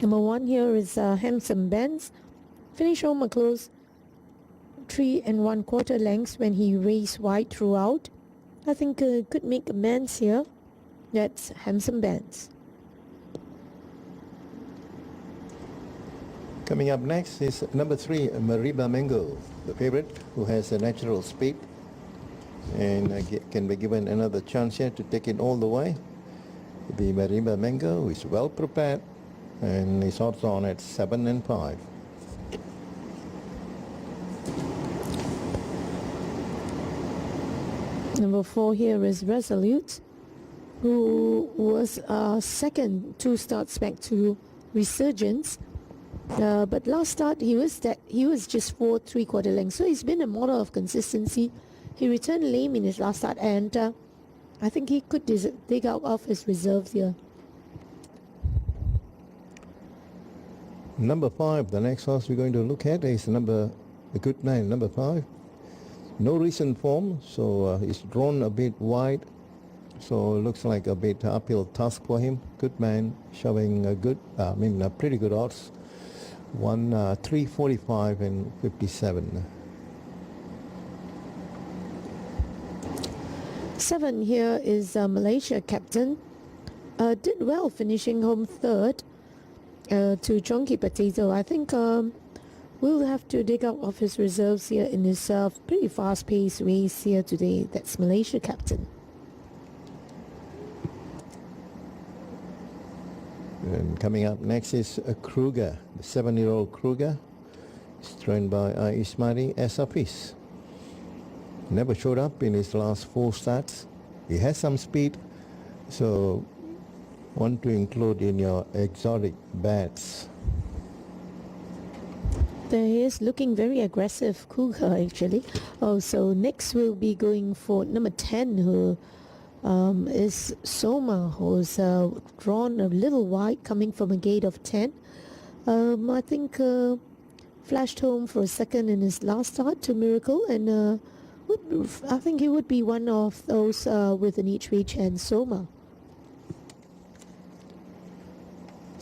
Number 1 here is Handsome Benz. Finish home a close 3 1/4 lengths when he raced wide throughout. I think could make amends here. That's Handsome Benz. Coming up next is number 3, Mariba Mango, the favorite, who has a natural speed and can be given another chance here to take it all the way. The Mariba Mango is well prepared and is odds on at 7 and 5. Number 4 here is Resolute, who was second 2 starts back to Resurgence. But last start he was just 4 3/4 lengths, so he's been a model of consistency. He returned lame in his last start, and I think he could dig out of his reserves here. Number 5, the next horse we're going to look at is the good man, number 5. No recent form, so he's drawn a bit wide, so it looks like a bit uphill task for him. Good man, showing a pretty good odds. 345 and 57. 7 here is Malaysia captain. Did well, finishing home third to Chonky Potato. I think we'll have to dig out of his reserves here in this pretty fast-paced race here today. That's Malaysia captain. And coming up next is Kruger, the 7-year-old Kruger. It's trained by Ismaili Esafis. Never showed up in his last 4 starts. He has some speed, so want to include in your exotic bets. There he is, looking very aggressive, Kruger actually. Oh, so next we'll be going for number 10, who is Soma, who's drawn a little wide, coming from a gate of 10. I think flashed home for a second in his last start to Miracle, and I think he would be one of those with an each way chance, Soma.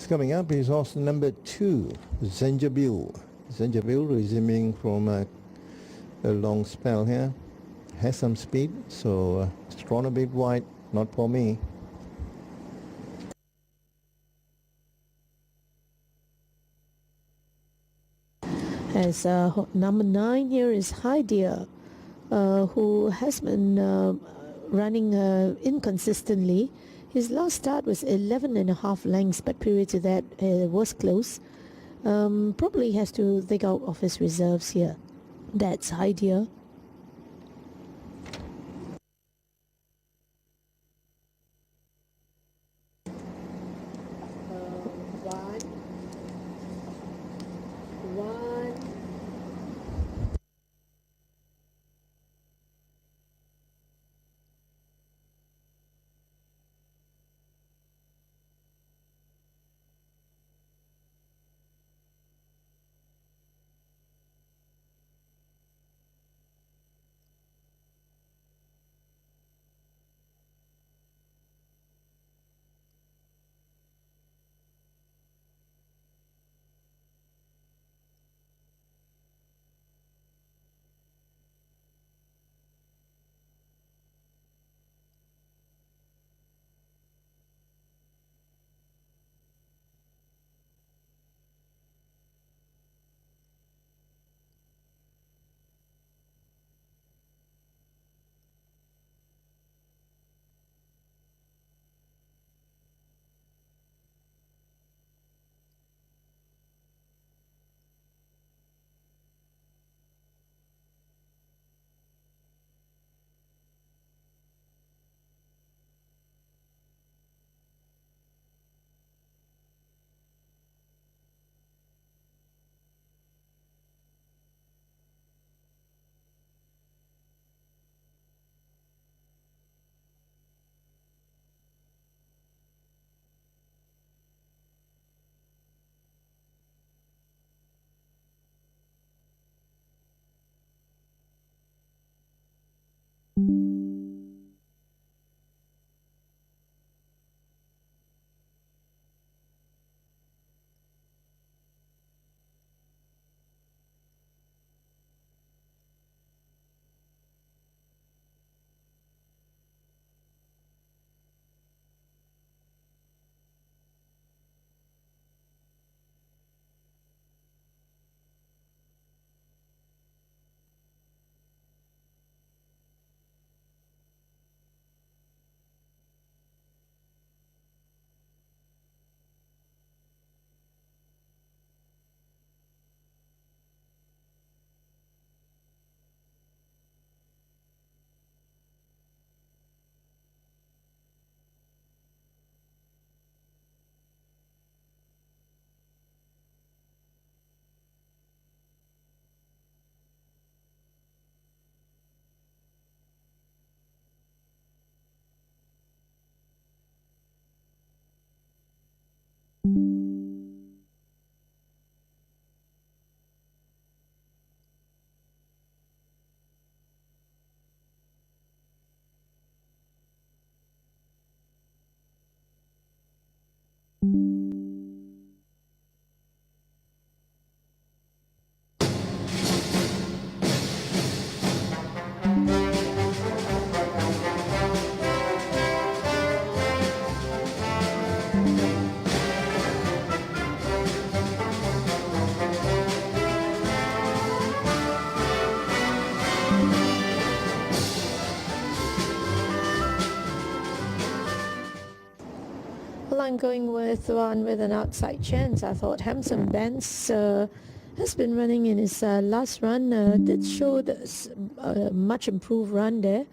Coming up is also number 2, Zenjabil. Zenjabil resuming from a long spell here. Has some speed, so it's drawn a bit wide, not for me. As number 9 here is Hydia, who has been running inconsistently. His last start was 11.5 lengths, but prior to that was close. Probably has to dig out of his reserves here. That's Hydia. Well, I'm going with one with an outside chance. I thought Handsome Benz has been running in his last run. Did show this much improved run there.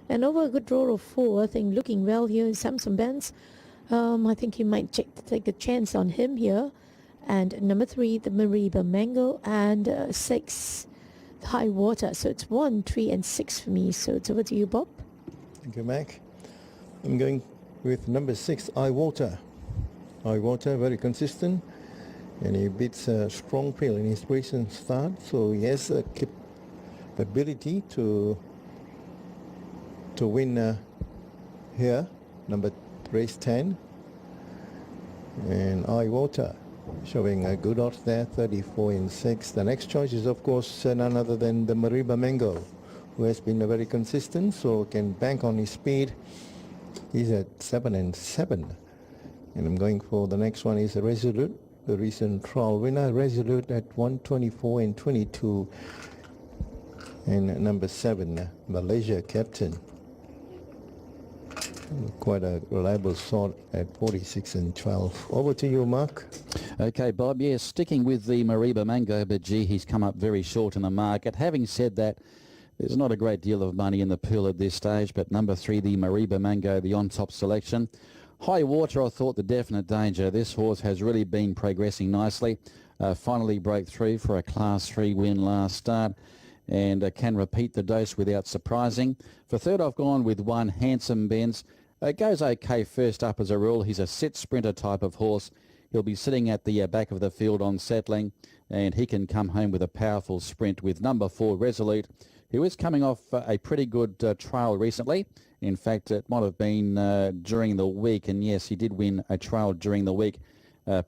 And over a good draw of 4, I think looking well here is Handsome Benz. I think you might take a chance on him here. And number 3, the Mariba Mango, and 6, the High Water. So it's 1, 3, and 6 for me. So it's over to you, Bob. Thank you, Mac. I'm going with number 6, High Water. High Water, very consistent, and he beats a strong field in his recent start, so he has a capability to win here, number race 10. And High Water showing a good odds there, 34 and 6. The next choice is, of course, none other than the Mariba Mango, who has been very consistent, so can bank on his speed. He's at 7 and 7. And I'm going for the next one is Resolute, the recent trial winner. Resolute at 124 and 22. And number 7, Malaysia Captain. Quite a reliable sort at 46 and 12. Over to you, Mark. Okay, Bob, yes, sticking with the Mariba Mango, but gee, he's come up very short in the market. Having said that, there's not a great deal of money in the pool at this stage, but number 3, the Mariba Mango, the on-top selection. High Water, I thought the definite danger. This horse has really been progressing nicely. Finally broke through for a Class 3 win last start, and can repeat the dose without surprising. For third, I've gone with 1, Handsome Benz. Goes okay first up as a rule. He's a sit sprinter type of horse. He'll be sitting at the back of the field on settling, and he can come home with a powerful sprint with number 4, Resolute, who is coming off a pretty good trial recently. In fact, it might have been during the week, and yes, he did win a trial during the week.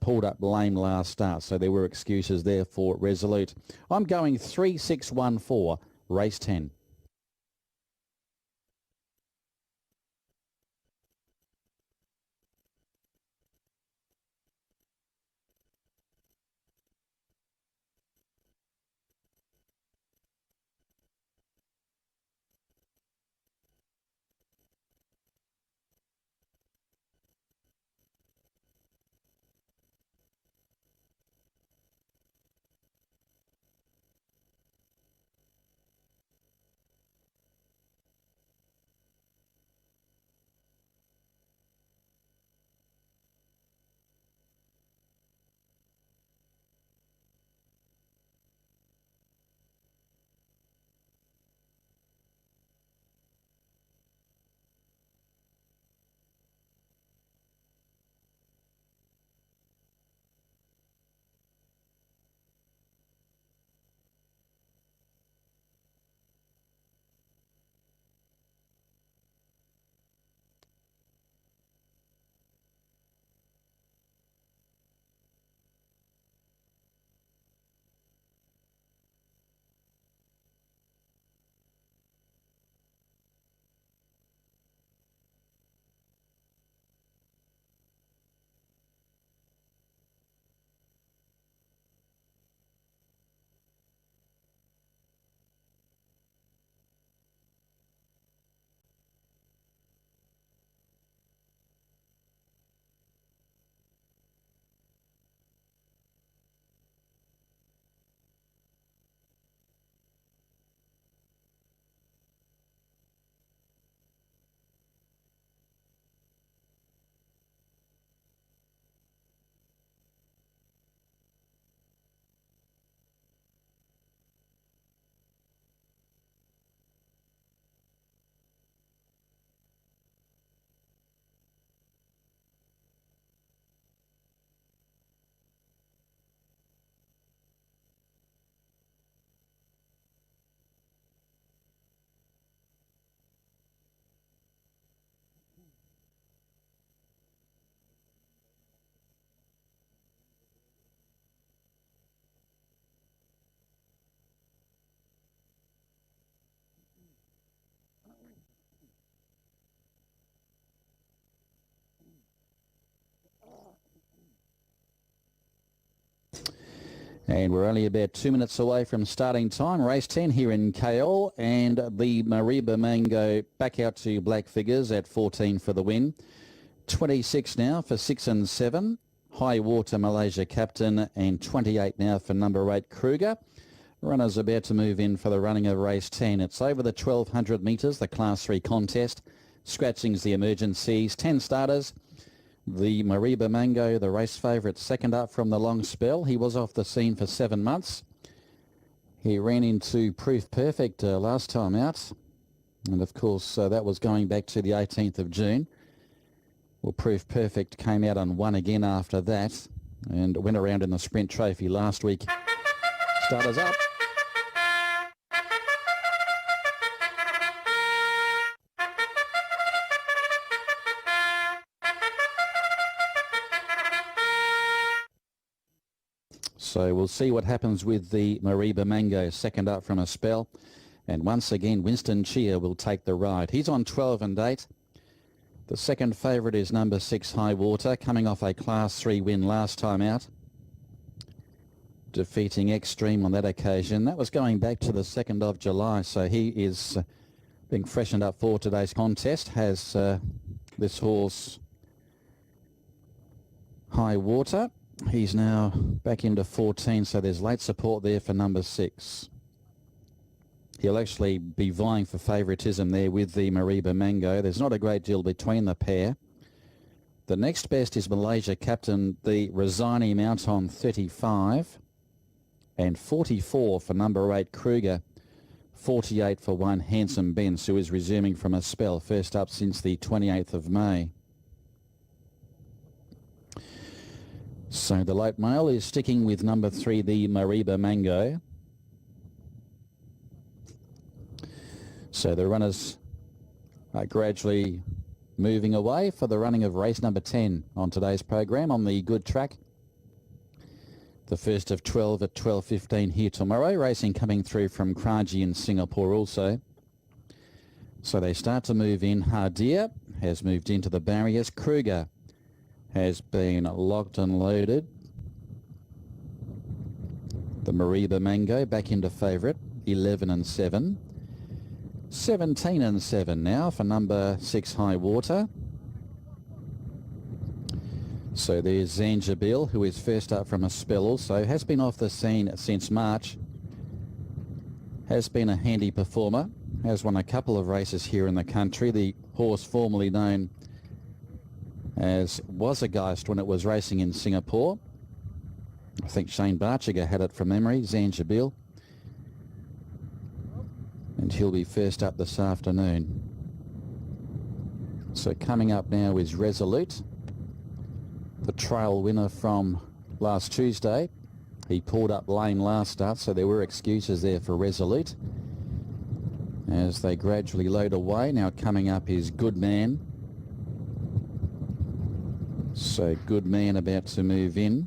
Pulled up lame last start, so there were excuses there for Resolute. I'm going 3-6-1-4, race 10. And we're only about 2 minutes away from starting time. Race 10 here in KL, and the Mariba Mango back out to black figures at 14 for the win. 26 now for 6 and 7. High Water Malaysia Captain, and 28 now for number 8 Kruger. Runners about to move in for the running of race 10. It's over the 1200 metres, the Class 3 contest. Scratchings the emergencies, 10 starters. The Mariba Mango, the race favourite, second up from the long spell. He was off the scene for 7 months. He ran into Proof Perfect last time out. And of course, that was going back to the 18th of June. Well, Proof Perfect came out and won again after that and went around in the Sprint Trophy last week. Starters up. So we'll see what happens with the Mariba Mango, second up from a spell. And once again, Winston Chia will take the ride. He's on 12 and 8. The second favourite is number 6 High Water, coming off a Class 3 win last time out, defeating Extreme on that occasion. That was going back to the 2nd of July, so he is being freshened up for today's contest. Has this horse High Water. He's now back into 14, so there's late support there for number 6. He'll actually be vying for favouritism there with the Mariba Mango. There's not a great deal between the pair. The next best is Malaysia Captain, the Rosani Mount on 35, and 44 for number 8 Kruger, 48 for 1 Handsome Benz, who is resuming from a spell, first up since the 28th of May. So the late mail is sticking with number 3, the Mariba Mango. So the runners are gradually moving away for the running of race number 10 on today's program on the good track. The first of 12 at 12:15 here tomorrow. Racing coming through from Kranji in Singapore also. So they start to move in. Hardia has moved into the barriers. Kruger has been locked and loaded. The Mariba Mango back into favourite, 11 and 7. 17 and 7 now for number 6 High Water. So there's Zanjabil, who is first up from a spell also. Has been off the scene since March. Has been a handy performer. Has won a couple of races here in the country. The horse formerly known as Wazageist when it was racing in Singapore. I think Shane Barchiger had it from memory, Zanjabil. And he'll be first up this afternoon. So coming up now is Resolute, the trail winner from last Tuesday. He pulled up lane last start, so there were excuses there for Resolute. As they gradually load away, now coming up is Good Man. So Good Man about to move in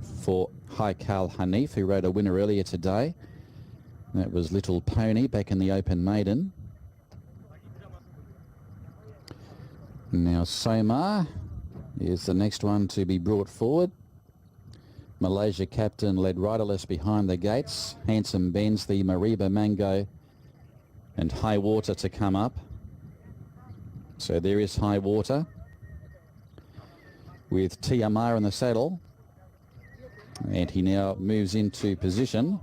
for Haikal Hanif, who rode a winner earlier today. That was Little Pony back in the Open Maiden. Now Somar is the next one to be brought forward. Malaysia Captain led riderless behind the gates. Handsome Benz, the Mariba Mango, and High Water to come up. So there is High Water with Tiamar in the saddle. And he now moves into position.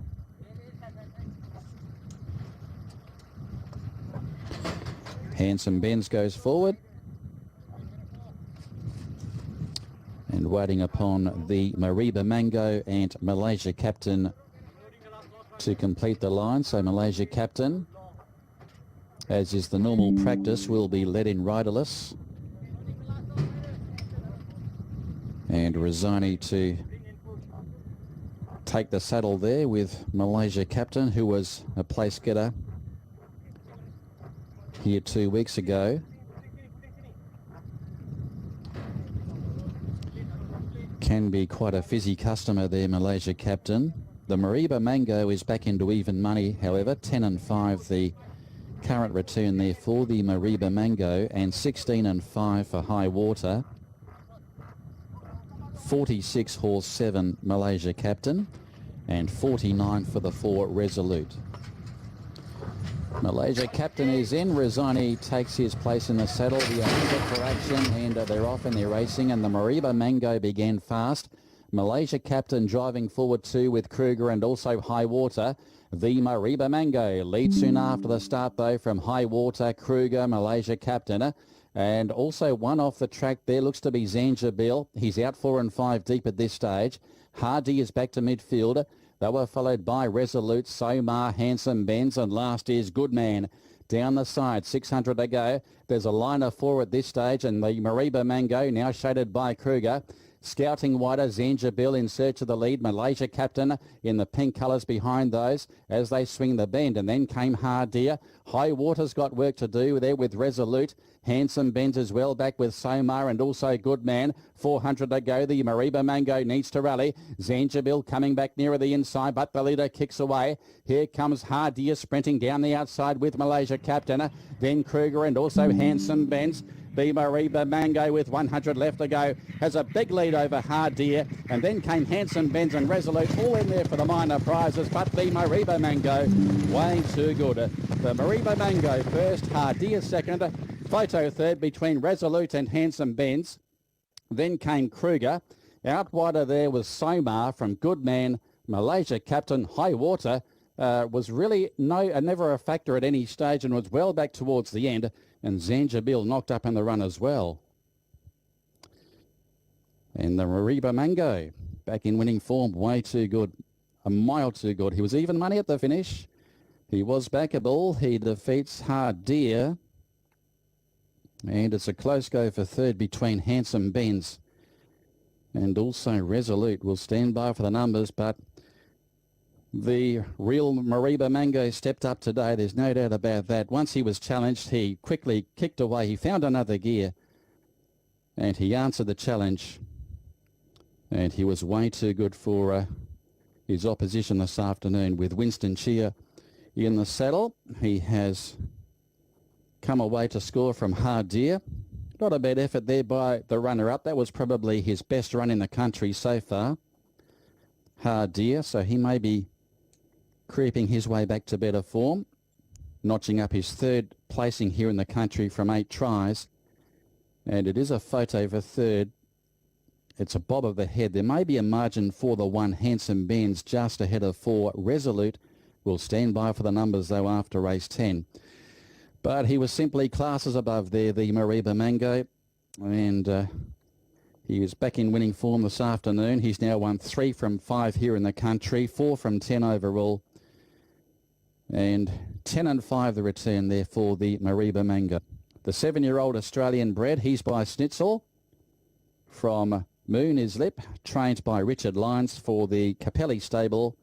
Handsome Benz goes forward. And waiting upon the Mariba Mango and Malaysia Captain to complete the line. So Malaysia Captain, as is the normal practice, will be led in riderless. And Rosani to take the saddle there with Malaysia Captain, who was a place getter here 2 weeks ago. Can be quite a fizzy customer there, Malaysia Captain. The Mariba Mango is back into even money, however. 10 and 5 the current return there for the Mariba Mango, and 16 and 5 for High Water. 46 horse 7 Malaysia Captain, and 49 for the 4 Resolute. Malaysia Captain is in. Rosani takes his place in the saddle. The Ahuga for action, and they're off and they're racing, and the Mariba Mango began fast. Malaysia Captain driving forward too with Kruger and also High Water. The Mariba Mango leads soon after the start though from High Water, Kruger, Malaysia Captain. And also one off the track there looks to be Zanjabil. He's out 4 and 5 deep at this stage. Hardy is back to midfield. They were followed by Resolute, Somar, Handsome Benz, and last is Goodman. Down the side, 600 to go. There's a line of 4 at this stage, and the Mariba Mango now shaded by Kruger. Scouting wider, Zanjabil in search of the lead. Malaysia Captain in the pink colours behind those as they swing the bend. And then came Hard Deer. High Water's got work to do there with Resolute. Handsome Benz as well, back with Somar and also Goodman. 400 to go. The Mariba Mango needs to rally. Zanjabil coming back nearer the inside, but the leader kicks away. Here comes Hard Deer sprinting down the outside with Malaysia Captain. Then Kruger and also Handsome Benz. The Mariba Mango with 100 left to go has a big lead over Hard Deer, and then came Handsome Benz and Resolute all in there for the minor prizes, but the Mariba Mango way too good. The Mariba Mango first, Hard Deer second, Photo third between Resolute and Handsome Benz. Then came Kruger. Out wider there was Somar from Goodman. Malaysia Captain High Water was really never a factor at any stage and was well back towards the end. And Zanjabil knocked up in the run as well. And the Mariba Mango back in winning form, way too good, a mile too good. He was even money at the finish. He was backable. He defeats Hard Deer. And it's a close go for third between Handsome Benz and also Resolute. Will stand by for the numbers, but the real Mariba Mango stepped up today. There's no doubt about that. Once he was challenged, he quickly kicked away. He found another gear and he answered the challenge. And he was way too good for his opposition this afternoon with Winston Chia in the saddle. He has come away to score from Hard Deer. Not a bad effort there by the runner-up. That was probably his best run in the country so far, Hard Deer. So he may be creeping his way back to better form, notching up his third placing here in the country from 8 tries. And it is a photo for third. It's a bob of the head. There may be a margin for the 1 Handsome Benz just ahead of 4 Resolute. Will stand by for the numbers though after race 10. But he was simply classes above there, the Mariba Mango. And he is back in winning form this afternoon. He's now won 3 from 5 here in the country, 4 from 10 overall. And 10 and 5 the return there for the Mariba Mango. The 7-year-old Australian bred, he's by Schnitzel from Moon Islip, trained by Richard Lyons for the Capelli stable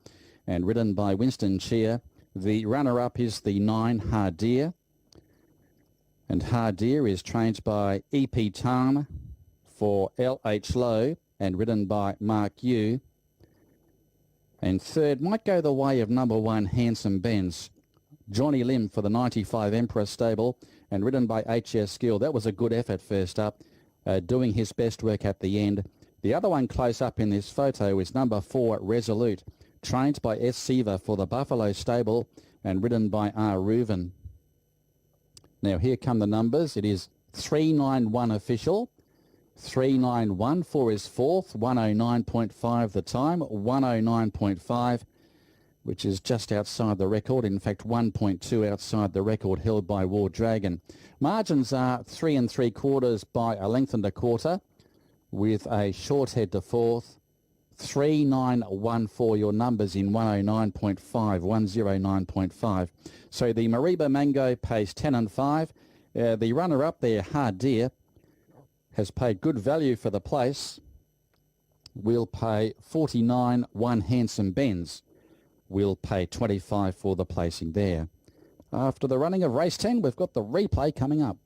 and ridden by Winston Chia. The runner-up is the 9 Hard Deer. And Hard Deer is trained by E.P. Tan for L.H. Lowe and ridden by Mark Yu. And third might go the way of number 1 Handsome Benz. Johnny Lim for the 95 Emperor stable and ridden by H.S. Gill. That was a good effort first up, doing his best work at the end. The other one close up in this photo is number 4 Resolute, trained by S. Siva for the Buffalo stable and ridden by R. Reuven. Now here come the numbers. It is 391 official. 391 for his fourth, 109.5 the time, 109.5, which is just outside the record. In fact, 1.2 outside the record held by War Dragon. Margins are 3 3/4 by a length and a quarter, with a short head to fourth. 391 for your numbers in 109.5, 109.5. So the Mariba Mango pays 10 and 5. The runner-up there, Hard Deer, has paid good value for the place. We'll pay 49, 1 Handsome Benz. We'll pay 25 for the placing there. After the running of race 10, we've got the replay coming up.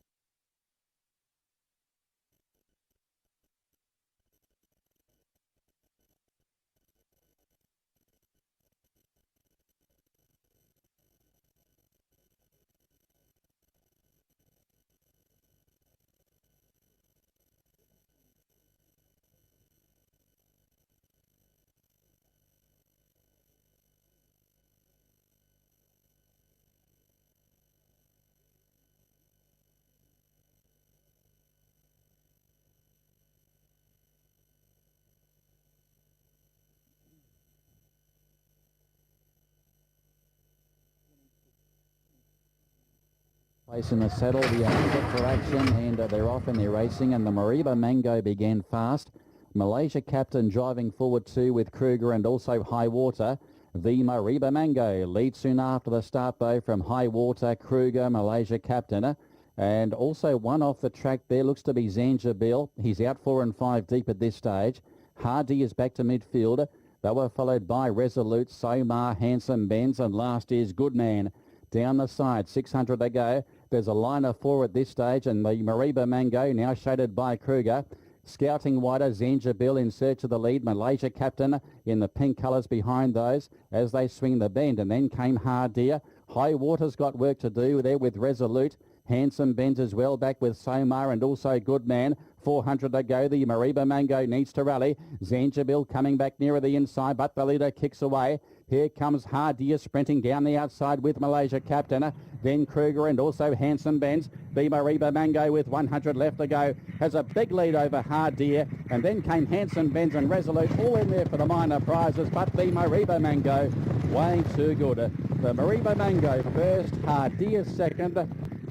Place in the saddle, the fit for action, and they're off and they're racing, and the Mariba Mango began fast. Malaysia Captain driving forward too with Kruger and also High Water. The Mariba Mango leads soon after the start though from High Water, Kruger, Malaysia Captain. And also one off the track there looks to be Zanjabil. He's out 4 and 5 deep at this stage. Hardy is back to midfield. They were followed by Resolute, Somar, Handsome Benz, and last is Goodman. Down the side, 600 to go. There's a line of 4 at this stage, and the Mariba Mango now shaded by Kruger. Scouting wider, Zanjabil in search of the lead. Malaysia Captain in the pink colours behind those as they swing the bend. And then came Hardier. High Water's got work to do there with Resolute. Handsome Benz as well, back with Somar and also Goodman. 400 to go. The Mariba Mango needs to rally. Zanjabil coming back nearer the inside, but the leader kicks away. Here comes Hardier sprinting down the outside with Malaysia Captain. Then Kruger and also Handsome Benz. The Mariba Mango with 100 left to go has a big lead over Hardier. And then came Handsome Benz and Resolute all in there for the minor prizes. But the Mariba Mango way too good. The Mariba Mango first, Hardier second.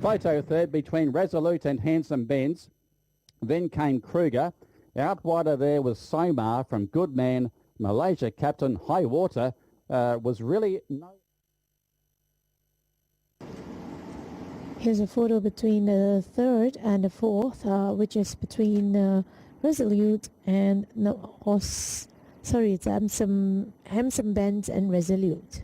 Photo third between Resolute and Handsome Benz. Then came Kruger. Out wider there was Somar from Goodman. Malaysia Captain. High Water was really no... Here's a photo between the third and the fourth, which is between Resolute and it's Handsome Benz and Resolute.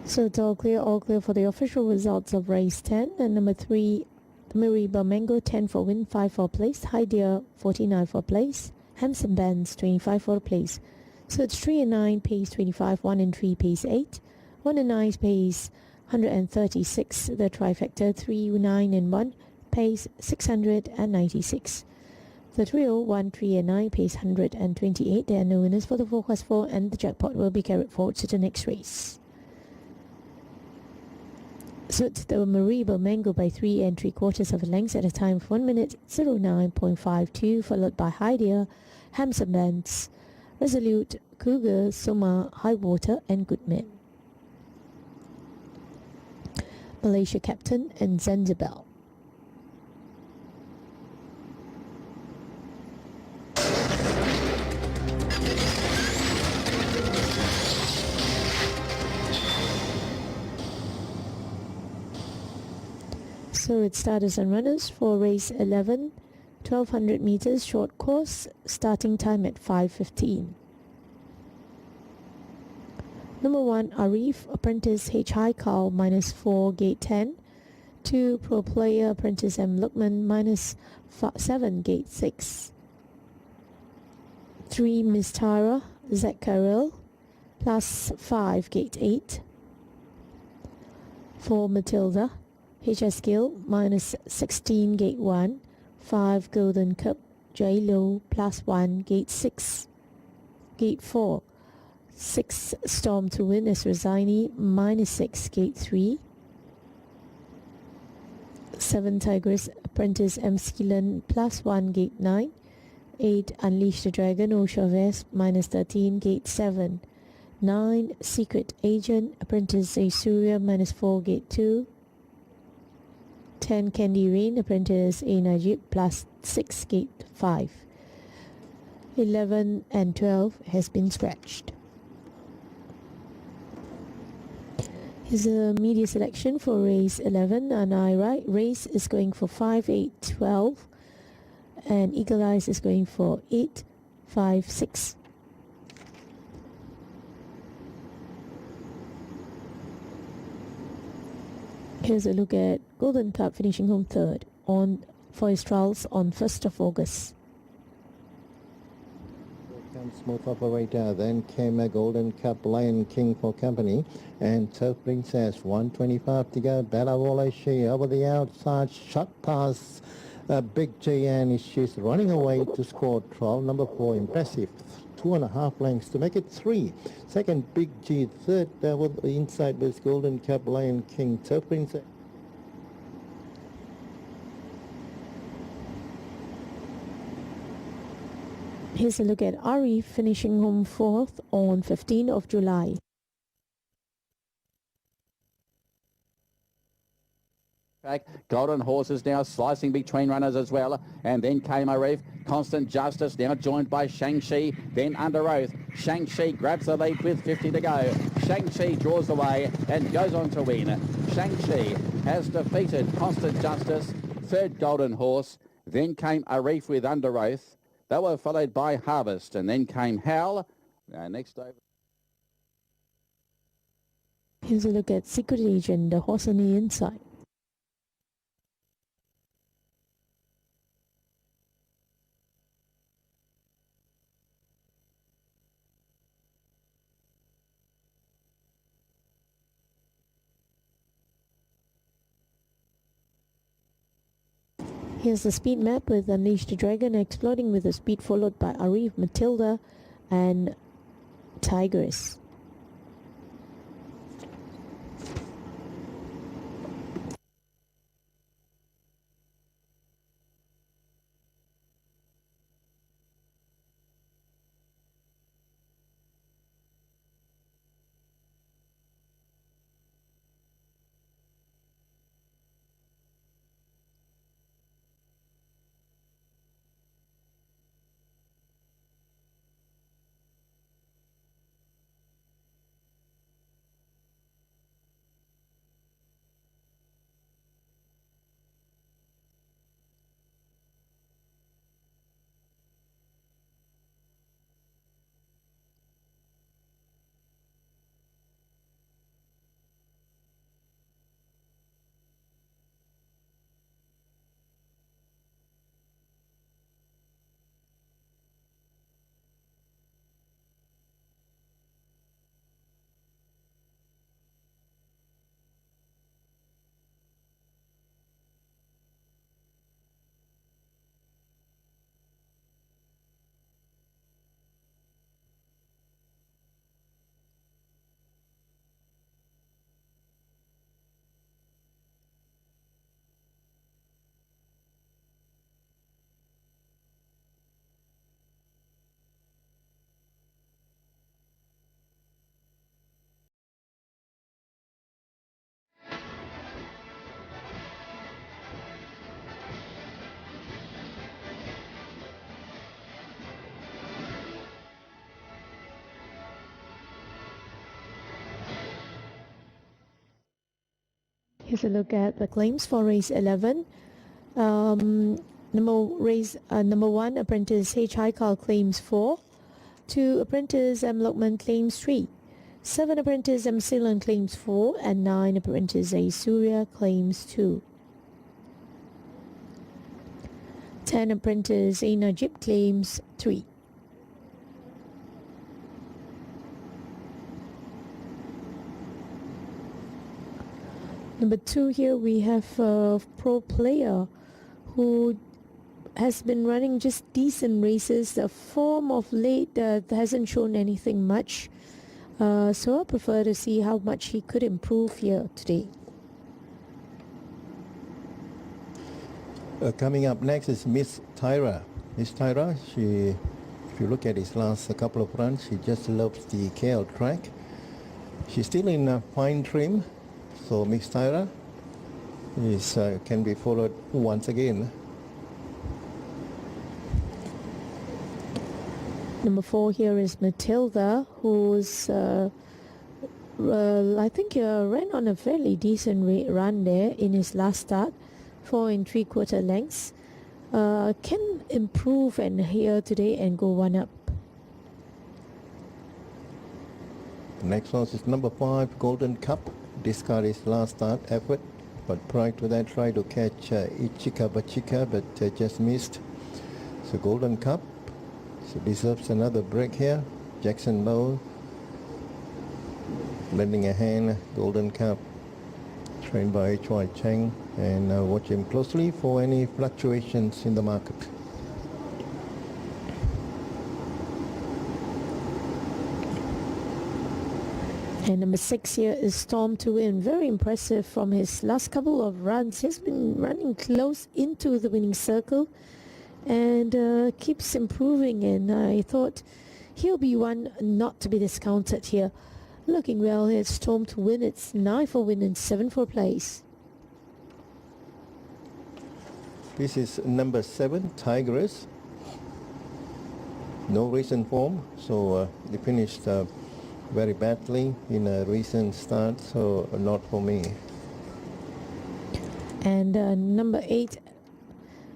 So it's all clear for the official results of race 10. And number 3, the Mariba Mango, 10 for win, 5 for place. High Deer, 49 for place. Handsome Benz, 25 for place. So it's 3 and 9, pace 25, 1 and 3, pace 8. 1 and 9, pace 136. The trifecta, 3, 9 and 1, pace 696. The trio, 1, 3 and 9, pace 128. There are no winners for the 4x4, and the jackpot will be carried forward to the next race. So it's the Mariba Mango by 3 3/4 of a length at a time of 1 minute 09.52, followed by High Deer, Handsome Benz, Resolute, Kruger, Somar, High Water, and Goodman. Malaysia Captain and Zanjabil. So it's starters and runners for race 11, 1200 meters short course, starting time at 5:15. Number 1, Arif, apprentice H. High Cow, -4, gate 10. 2, Pro Player, apprentice M. Lukman, -7, gate 6. 3, Miss Tara, Zach Carroll, +5, gate 8. 4, Matilda, HS Gill, -16, gate 1. 5, Golden Cup, J. Low, +1, gate 6. Gate 4. 6, Storm to Win is Rosini, -6, gate 3. 7, Tigress, apprentice M. Skillan, +1, gate 9. 8, Unleash the Dragon, O. Chavez, -13, gate 7. 9, Secret Agent, apprentice A. Surya, -4, gate 2. 10, Candy Rain, apprentice A. Najib, +6, gate 5. 11 and 12 has been scratched. Here's a media selection for race 11, and race is going for 5, 8, 12, and Eagle Eyes is going for 8, 5, 6. Here's a look at Golden Cup finishing home third on for his trials on 1st of August. Comes Smooth Operator, then came a Golden Cup Lion King for company, and Turf Princess 125 to go. Bella Waller, she over the outside, shot past Big J, and she's running away to score 12. Number 4, impressive. 2.5 lengths to make it 3. Second, Big G. Third, with inside was Golden Cup Lion King. Turf Princess. Here's a look at Ari finishing home 4th on 15th of July. Golden Horses now slicing between runners as well, and then came Arif. Constant Justice now joined by Shang-Chi, then Under Oath. Shang-Chi grabs the lead with 50 to go. Shang-Chi draws away and goes on to win. Shang-Chi has defeated Constant Justice, third Golden Horse, then came Arif with Under Oath. They were followed by Harvest, and then came Howl. Next over. Here's a look at Secret Agent, the horse on the inside. Here's the speed map with Unleash the Dragon exploding with the speed, followed by Arif, Matilda and Tigress. Here's a look at the claims for race 11. Number 1, Apprentice H. Haikal claims 4. 2, Apprentice M. Lokman claims 3. 7, Apprentice M. Ceylon claims 4. And 9, Apprentice A. Surya claims 2. 10, Apprentice A. Najib claims 3. Number 2, here we have a pro player who has been running just decent races. The form of late hasn't shown anything much. So I prefer to see how much he could improve here today. Coming up next is Miss Tyra. Miss Tyra, if you look at his last couple of runs, she just loves the KL track. She's still in fine trim. So Miss Tyra can be followed once again. Number 4 here is Matilda, who's I think ran on a fairly decent run there in his last start, 4 3/4 lengths. Can improve and here today and go 1 up. The next one is number 5, Golden Cup. Discard his last start effort. but prior to that tried to catch Ichika Bachika, but just missed. So Golden Cup, so deserves another break here. Jackson Low lending a hand. Golden Cup trained by Choi Cheng, and watch him closely for any fluctuations in the market. And number 6 here is Storm to Win. Very impressive from his last couple of runs. He's been running close into the winning circle and keeps improving, and I thought he'll be one not to be discounted here. Looking well here, Storm to Win. It's 9 for win and 7 for place. This is number 7, Tigress. No recent form, so they finished very badly in a recent start, so not for me. And number 8,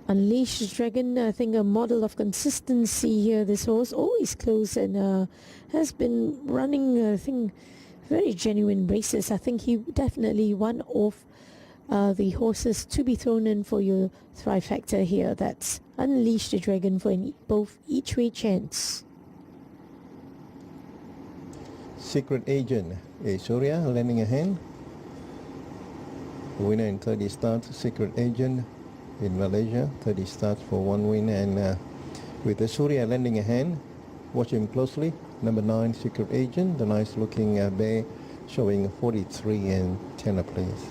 Unleashed Dragon. I think a model of consistency here. This horse always close and has been running, I think, very genuine races. I think he definitely one of the horses to be thrown in for your trifecta here. That's Unleash the Dragon for both each way chance. Secret Agent, Surya lending a hand. Winner in 30 starts, Secret Agent in Malaysia, 30 starts for 1 win, and with the Surya lending a hand, watch him closely. Number 9, Secret Agent, the nice looking bay, showing 43 and 10 a place.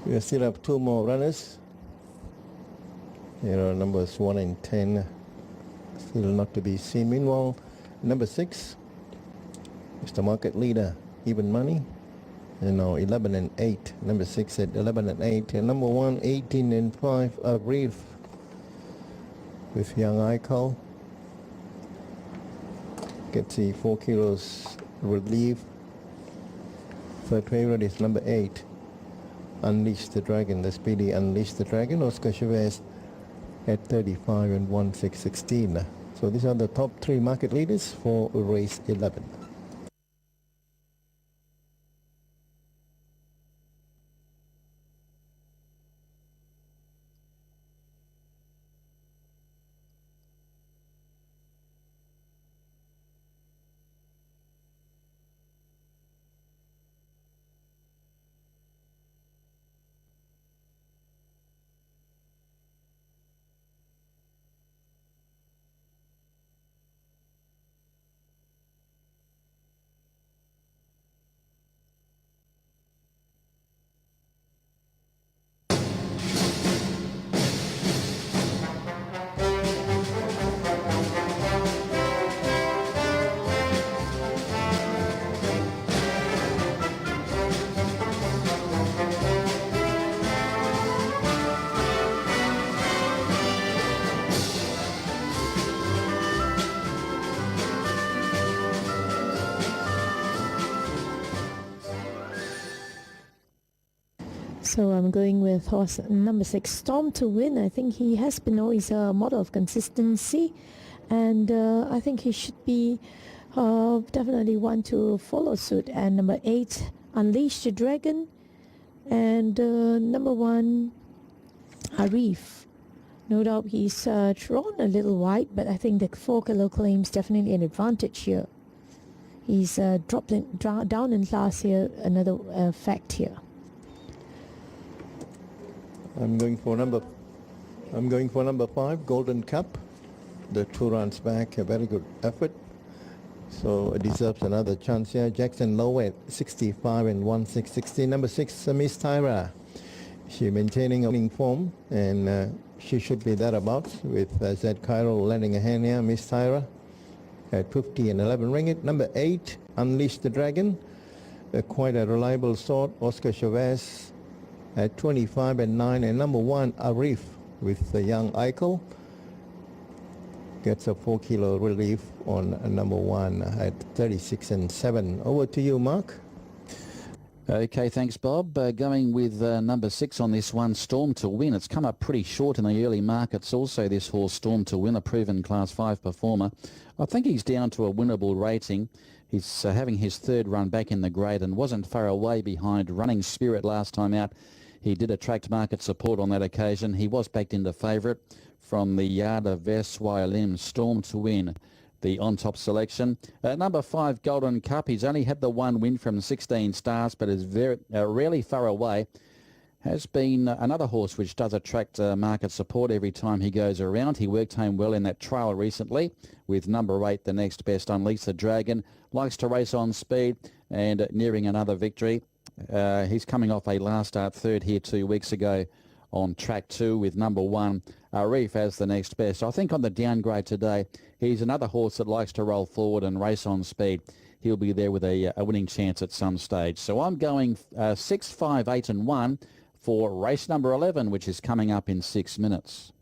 We still have 2 more runners. Here are numbers 1 and 10, still not to be seen. Meanwhile, number 6 is the market leader, Even Money. And now 11 and 8. Number 6 at 11 and 8. And number 1, 18 and 5, Reef with Young Icon. Gets the 4 kilos relief. Third favorite is number 8. Unleash the Dragon, the speedy Unleash the Dragon, Oscar Chavez at 35 and 1/6/16. So these are the top 3 market leaders for race 11. So I'm going with horse number 6, Storm to Win. I think he has been always a model of consistency, and I think he should be definitely one to follow suit. And number 8, Unleash the Dragon, and number 1, Arif. No doubt he's drawn a little wide, but I think the 4 kilo claims definitely an advantage here. He's dropped down in class here, another fact here. I'm going for number 5, Golden Cup. The 2 runs back, a very good effort. So it deserves another chance here. Jackson Low at 65 and 1/6/16. Number 6, Miss Tyra. She maintaining a winning form, and she should be thereabouts with Z Cairo lending a hand here. Miss Tyra at 50 and 11 ringgit. Number 8, Unleash the Dragon. Quite a reliable sort. Oscar Chavez at 25 and 9. And number 1, Arif with the young Eichel. Gets a 4 kilo relief on number 1 at 36 and 7. Over to you, Mark. Okay, thanks, Bob. Going with number 6 on this one, Storm to Win. It's come up pretty short in the early markets. Also, this horse, Storm to Win, a proven Class 5 performer. I think he's down to a winnable rating. He's having his third run back in the grade and wasn't far away behind Running Spirit last time out. He did attract market support on that occasion. He was backed into favourite from the yard of Versweilim, Storm to Win, the on-top selection. Number 5, Golden Cup. He's only had the one win from 16 starts, but is very rarely far away. Has been another horse which does attract market support every time he goes around. He worked home well in that trial recently with number 8, the next best, Unleash the Dragon. Likes to race on speed and nearing another victory. He's coming off a last start third here 2 weeks ago on track 2 with number 1, Arif, as the next best. I think on the downgrade today, he's another horse that likes to roll forward and race on speed. He'll be there with a winning chance at some stage. So I'm going 6, 5, 8 and 1 for race number 11, which is coming up in 6 minutes.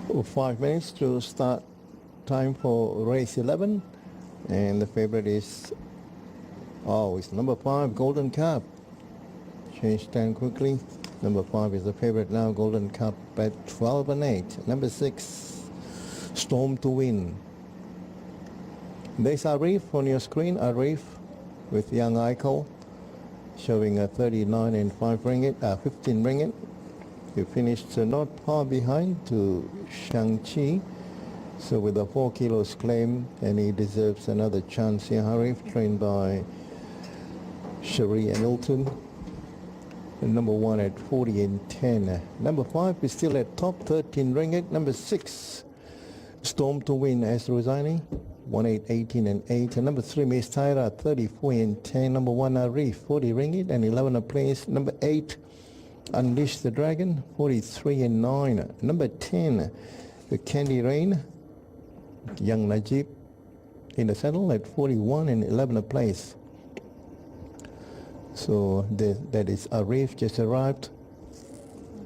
Oh, 5 minutes to start time for race 11, and the favorite is it's number 5, Golden Cup. Change stand quickly. Number 5 is the favorite now, Golden Cup at 12 and 8. Number 6, Storm to Win. There's Arif on your screen. Arif with young Eichel showing a 39 and 5 ringgit, 15 ringgit. He finished not far behind to Shang-Chi. So with a 4 kilos claim, and he deserves another chance here. Arif, trained by Cherie and Hilton. And number 1 at 40 and 10. Number 5 is still at top, 13 ringgit. Number 6, Storm to Win, as Rosani, 18, 18 and 8. And number 3, Miss Tyra, 34 and 10. Number 1, Arif, 40 ringgit and 11 a place. Number 8, Unleash the Dragon, 43 and 9. Number 10, the Candy Rain, young Najib in the saddle at 41 and 11 a place. So that is Arif, just arrived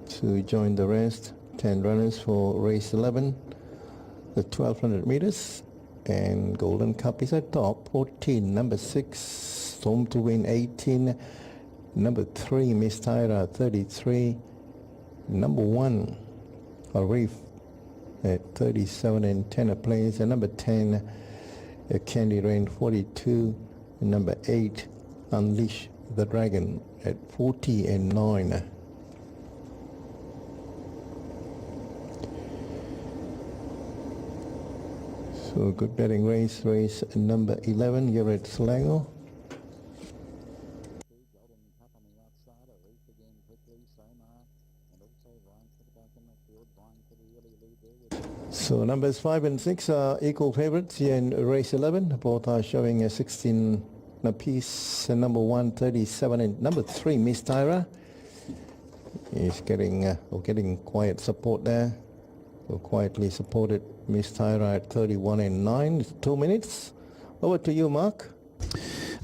to join the rest. 10 runners for race 11, the 1200 meters. And Golden Cup is at top, 14. Number 6, Storm to Win, 18. Number 3, Miss Tyra, 33. Number 1, Arif at 37 and 10 a place. And number 10, Candy Rain, 42. And number 8, Unleash the Dragon at 40 and 9. So good betting race number 11 here at Selangor. So numbers 5 and 6 are equal favorites here in race 11. Both are showing a 16 apiece. And number 1, 37, and number 3, Miss Tyra, is getting quiet support there. So quietly supported Miss Tyra at 31 and 9. It's 2 minutes. Over to you, Mark.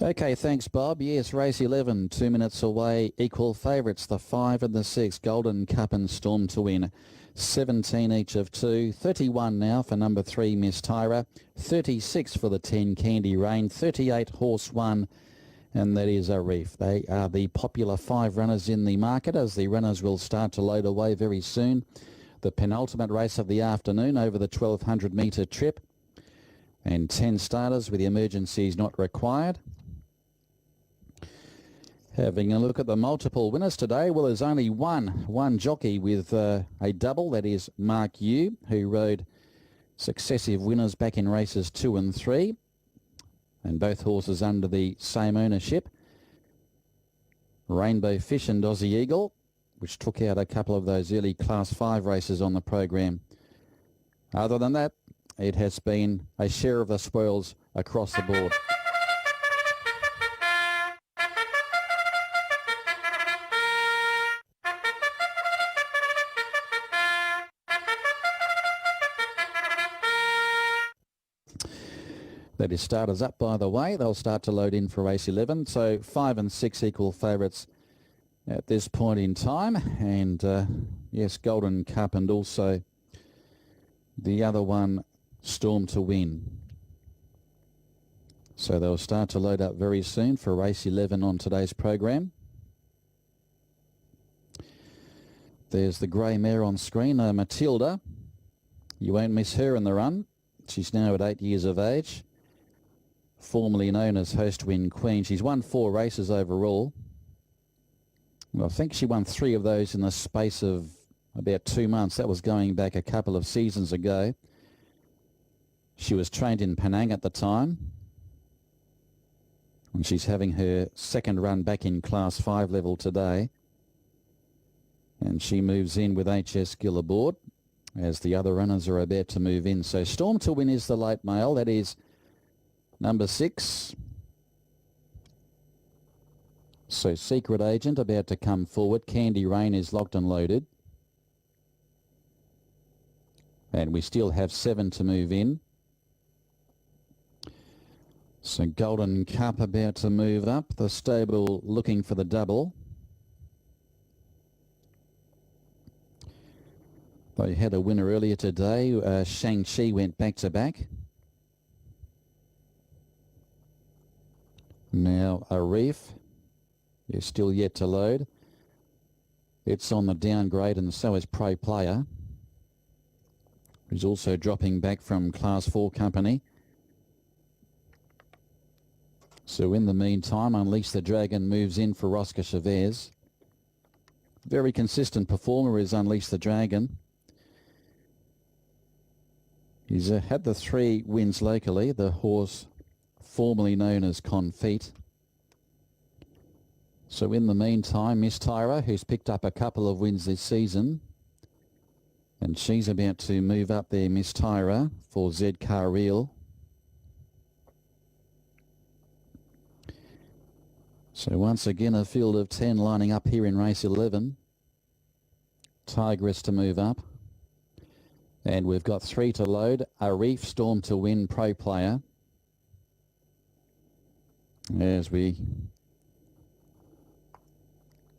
Okay, thanks, Bob. Yes, race 11, 2 minutes away. Equal favourites, the 5 and the 6, Golden Cup and Storm to Win. 17 each of 2. 31 now for number 3, Miss Tyra. 36 for the 10, Candy Rain. 38, Horse 1, and that is a reef. They are the popular 5 runners in the market, as the runners will start to load away very soon. The penultimate race of the afternoon over the 1200 metre trip, and 10 starters with the emergencies not required. Having a look at the multiple winners today, well, there's only one jockey with a double. That is Mark Yu, who rode successive winners back in races 2 and 3, and both horses under the same ownership. Rainbow Fish and Aussie Eagle, which took out a couple of those early Class 5 races on the program. Other than that, it has been a share of the spoils across the board. That is starters up, by the way. They'll start to load in for race 11. So 5 and 6 equal favourites at this point in time. And yes, Golden Cup, and also the other one, Storm to Win. So they'll start to load up very soon for race 11 on today's program. There's the grey mare on screen, Matilda. You won't miss her in the run. She's now at 8 years of age, formerly known as Host Win Queen. She's won 4 races overall. Well, I think she won 3 of those in the space of about 2 months. That was going back a couple of seasons ago. She was trained in Penang at the time, and she's having her second run back in Class 5 level today. And she moves in with HS Gill aboard as the other runners are about to move in. So Storm to Win is the late male. That is number 6. So Secret Agent about to come forward. Candy Rain is locked and loaded. And we still have 7 to move in. So Golden Cup about to move up. The stable looking for the double. They had a winner earlier today. Shang-Chi went back-to-back. Now a Reef is still yet to load. It's on the downgrade, and so is Pro Player, who's also dropping back from Class 4 company. So in the meantime, Unleash the Dragon moves in for Oscar Chavez. Very consistent performer is Unleash the Dragon. He's had the 3 wins locally. The horse formerly known as Confit. So in the meantime, Miss Tyra, who's picked up a couple of wins this season, and she's about to move up there, Miss Tyra, for Z Car Reel. So once again, a field of 10 lining up here in race 11. Tigress to move up. And we've got 3 to load. A Reef, Storm to Win, Pro Player. As we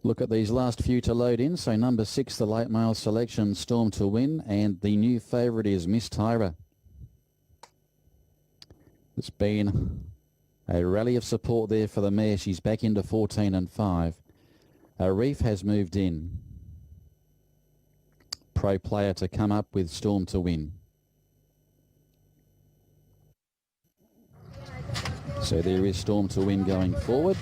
look at these last few to load in. So number 6, the late male selection, Storm to Win. And the new favourite is Miss Tyra. It's been a rally of support there for the mare. She's back into 14 and 5. A Reef has moved in. Pro Player to come up with Storm to Win. So there is Storm to Win going forward.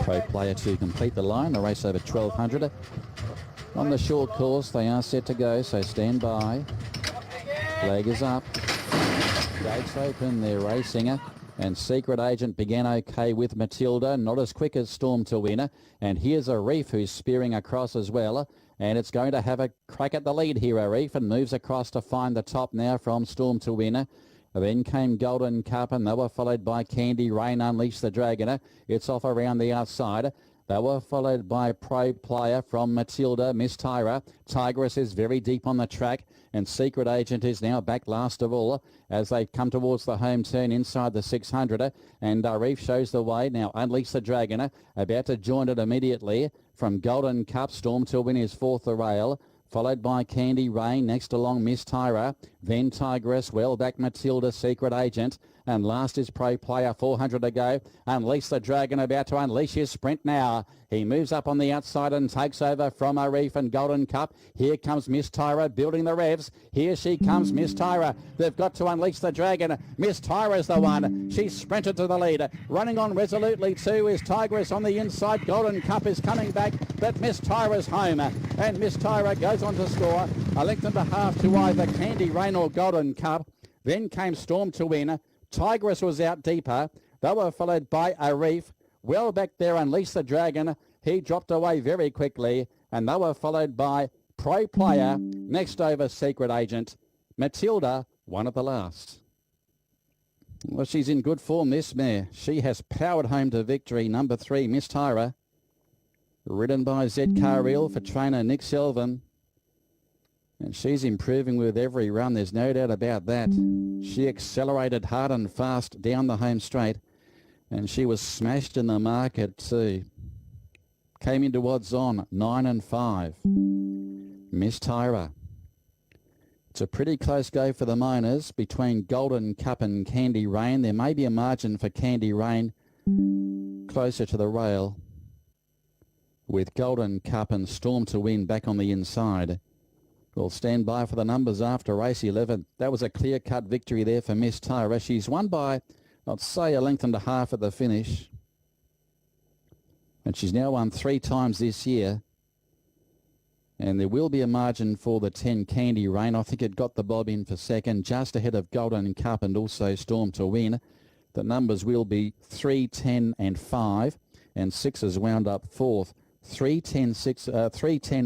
Pro Player to complete the line. The race over 1200. On the short course, they are set to go, so stand by. Flag is up. Gates open, they're racing. And Secret Agent began okay with Matilda, not as quick as Storm to Win. And here's a Reef who's spearing across as well. And it's going to have a crack at the lead here, a Reef, and moves across to find the top now from Storm to Win. Then came Golden Cup, and they were followed by Candy Rain, Unleash the Dragon. It's off around the outside. They were followed by Pro Player from Matilda, Miss Tyra. Tigress is very deep on the track, and Secret Agent is now back last of all as they come towards the home turn inside the 600. And Reef shows the way. Now Unleash the Dragon about to join it immediately from Golden Cup. Storm to Win is 4th the rail, followed by Candy Rain. Next along Miss Tyra. then Tigress, well back Matilda, Secret Agent, and last is Pro Player, 400 to go. Unleash the Dragon, about to unleash his sprint now. He moves up on the outside and takes over from Arif and Golden Cup. Here comes Miss Tyra building the revs. Here she comes, Miss Tyra. They've got to unleash the Dragon. Miss Tyra's the one. She's sprinted to the lead. Running on resolutely too is Tigress on the inside. Golden Cup is coming back, but Miss Tyra's home. And Miss Tyra goes on to score a length and a half to either Candy Rain or Golden Cup. Then came Storm to win. Tigress was out deeper. They were followed by Arif. Well back there, Unleash the Dragon. He dropped away very quickly. And they were followed by Pro Player. Next over, Secret Agent. Matilda, one of the last. Well, she's in good form, this mare. She has powered home to victory. Number 3, Miss Tyra. Ridden by Z Carril for trainer Nick Selvin. And she's improving with every run, there's no doubt about that. She accelerated hard and fast down the home straight, and she was smashed in the market too. Came into odds on, 9 and 5. Miss Tyra. It's a pretty close go for the minors between Golden Cup and Candy Rain. There may be a margin for Candy Rain closer to the rail, with Golden Cup and Storm to win back on the inside. We'll stand by for the numbers after race 11. That was a clear-cut victory there for Miss Tyra. She's won by, I'd say, a length and a half at the finish. And she's now won 3 times this year. And there will be a margin for the 10 Candy Rain. I think it got the bob in for second, just ahead of Golden Cup and also Storm to win. The numbers will be 3, 10 and 5. And 6 is wound up fourth. 3, 10,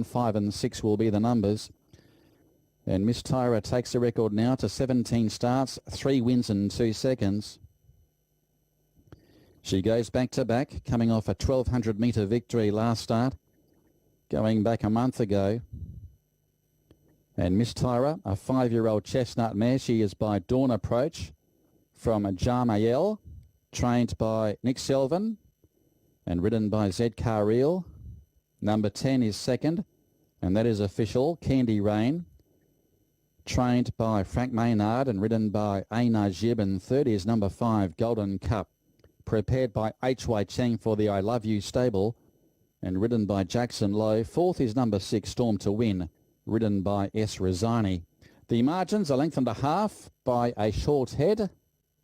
5 and 6 will be the numbers. And Miss Tyra takes the record now to 17 starts, 3 wins and 2 seconds. She goes back to back, coming off a 1,200 metre victory last start, going back a month ago. And Miss Tyra, a 5-year-old chestnut mare, she is by Dawn Approach from Jamael, trained by Nick Selvin and ridden by Z Carril. Number 10 is second, and that is official, Candy Rain, trained by Frank Maynard and ridden by Einar Jib, and third is number 5, Golden Cup, prepared by H.Y. Cheng for the I Love You stable and ridden by Jackson Lowe. Fourth is number 6, Storm to Win, ridden by S. Rosani. The margins, a length and a half by a short head,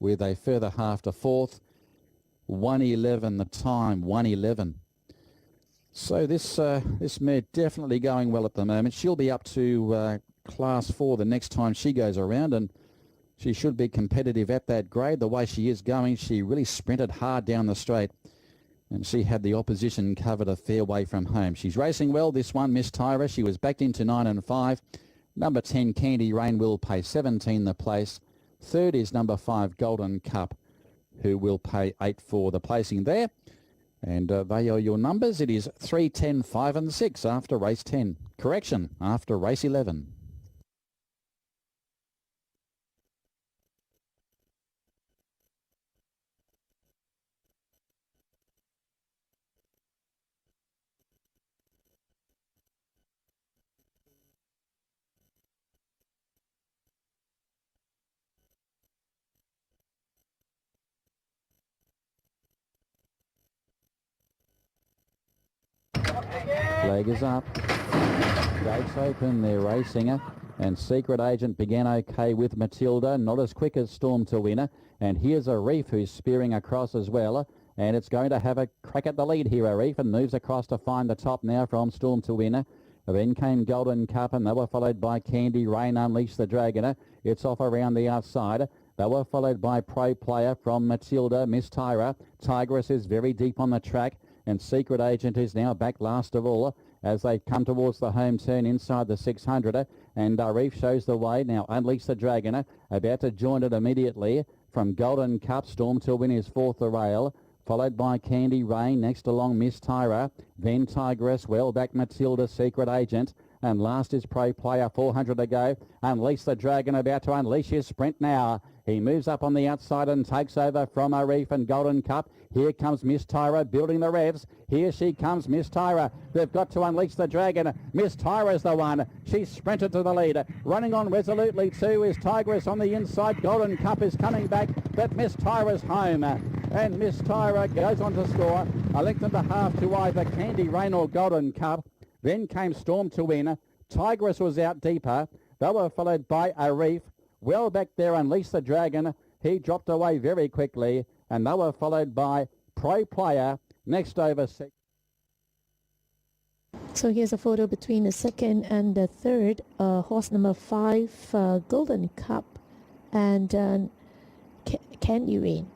with a further half to fourth. 1:11 the time, 1:11. So this mare definitely going well at the moment. She'll be up to Class 4 the next time she goes around, and she should be competitive at that grade. The way she is going, she really sprinted hard down the straight, and she had the opposition covered a fair way from home. She's racing well, this one, Miss Tyra. She was backed into 9 and 5. Number 10, Candy Rain, will pay 17 the place. Third is number 5, Golden Cup, who will pay 8 for the placing there. And they are your numbers. It is 3, 10, 5 and 6 after race 10. Correction, after race 11. Flag is up. Gates open, they're racing. And Secret Agent began okay with Matilda, not as quick as Storm to Winner. And here's Arif, who's spearing across as well. And it's going to have a crack at the lead here, Arif, and moves across to find the top now from Storm to Winner. Then came Golden Cup, and they were followed by Candy Rain, Unleash the Dragon. It's off around the outside. They were followed by Pro Player from Matilda, Miss Tyra. Tigress is very deep on the track, and Secret Agent is now back last of all as they come towards the home turn inside the 600. And Arif shows the way. Now Unleash the Dragon, about to join it immediately from Golden Cup. Storm to Win is fourth the rail, followed by Candy Rain, next along Miss Tyra, then Tigress, well back Matilda, Secret Agent, And last is Pro Player, 400 to go. Unleash the Dragon, about to unleash his sprint now. He moves up on the outside and takes over from Arif and Golden Cup. Here comes Miss Tyra building the revs. Here she comes, Miss Tyra. They've got to unleash the Dragon. Miss Tyra's the one. She's sprinted to the lead. Running on resolutely too is Tigress on the inside. Golden Cup is coming back, but Miss Tyra's home. And Miss Tyra goes on to score a length and a half to either Candy Rain or Golden Cup. Then came Storm to win. Tigress was out deeper. They were followed by Arif. Well back there, Unleash the Dragon. He dropped away very quickly. And they were followed by Pro Player. Next over six. So here's a photo between the second and the third. Horse number 5, Golden Cup, and Can You Rain.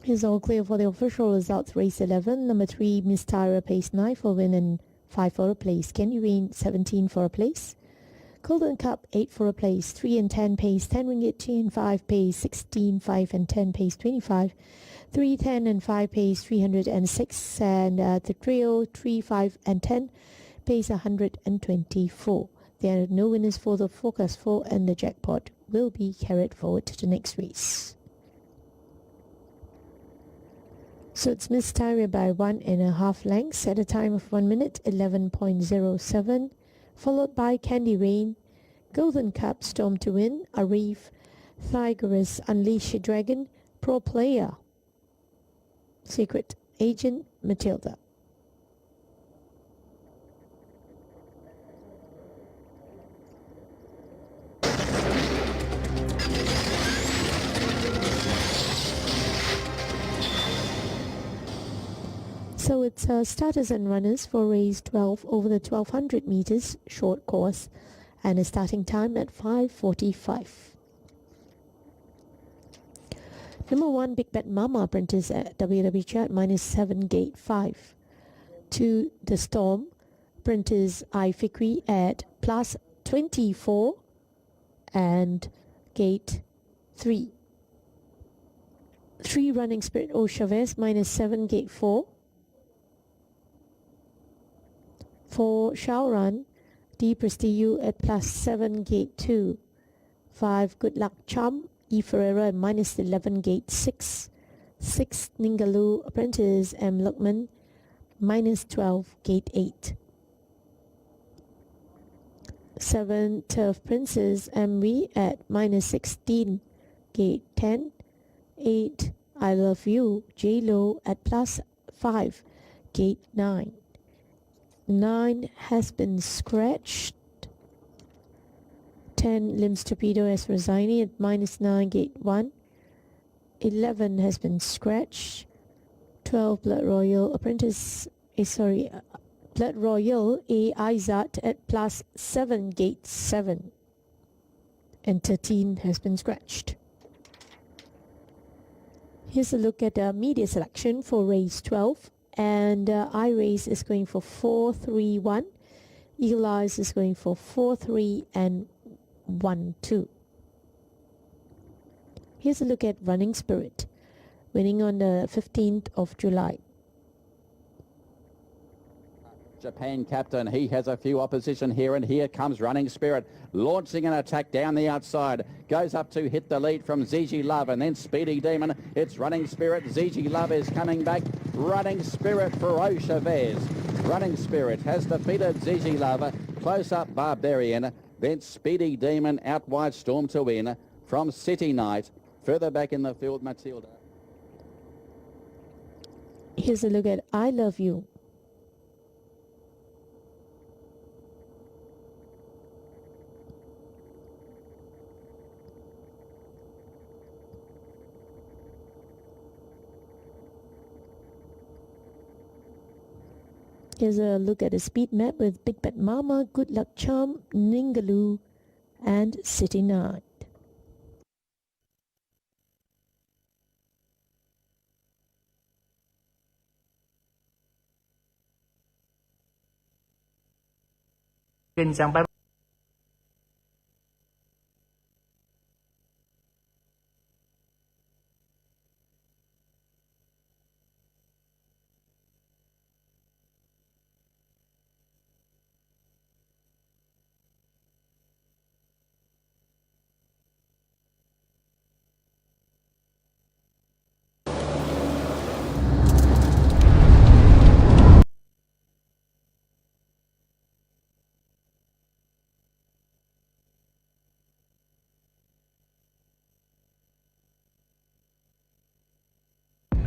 Here's all clear for the official results. Race 11, number 3, Miss Tyra, pace 9 for win and 5 for a place. Can You Rain, 17 for a place. Golden Cup, 8 for a place. 3 and 10 pace, 10 ringgit, 2 and 5 pace, 16, 5 and 10 pace, 25. 3, 10 and 5 pace, 306. And the trio, 3, 5 and 10 pace, 124. There are no winners for the Focus 4, and the jackpot will be carried forward to the next race. So it's Miss Tyra by 1.5 lengths at a time of 1 minute 11.07, followed by Candy Rain, Golden Cup, Storm to Win, Arif, Tigress, Unleash Your Dragon, Pro Player, Secret Agent, Matilda. So it's starters and runners for race 12 over the 1200 meters short course, and a starting time at 5:45. Number 1, Big Bet Mama, apprentice at WW chart -7, gate 5. 2, The Storm, apprentice I Fikri at +24 and gate 3. 3, Running Spirit O Chavez -7, gate 4. 4, Shaoran, D Prestiu at +7, gate 2. 5, Good Luck Charm, E Ferreira at -11, gate 6. 6, Ningaloo, apprentice M Lukman, -12, gate 8. 7, Turf Princess MV at -16, gate 10. 8, I Love You, J Lo at +5, gate 9. 9 has been scratched. 10, Limbs Torpedo S Rosini at -9, gate 1. 11 has been scratched. 12, Blood Royal, apprentice, Blood Royal A Izat at +7, gate 7. And 13 has been scratched. Here's a look at the media selection for race 12. And iRace is going for 4-3-1. Eagle Eyes is going for 4-3 and 1-2. Here's a look at Running Spirit, winning on the 15th of July. Japan captain, he has a few opposition here, and here comes Running Spirit, launching an attack down the outside, goes up to hit the lead from Zizi Love, and then Speedy Demon. It's Running Spirit. Zizi Love is coming back. Running Spirit for Chavez. Running Spirit has defeated Zizi Love. Close up Barbarian, then Speedy Demon out wide, Storm to Win from City Night. Further back in the field, Matilda. Here's a look at I Love You. Here's a look at the speed map with Big Bet Mama, Good Luck Charm, Ningaloo, and City 9.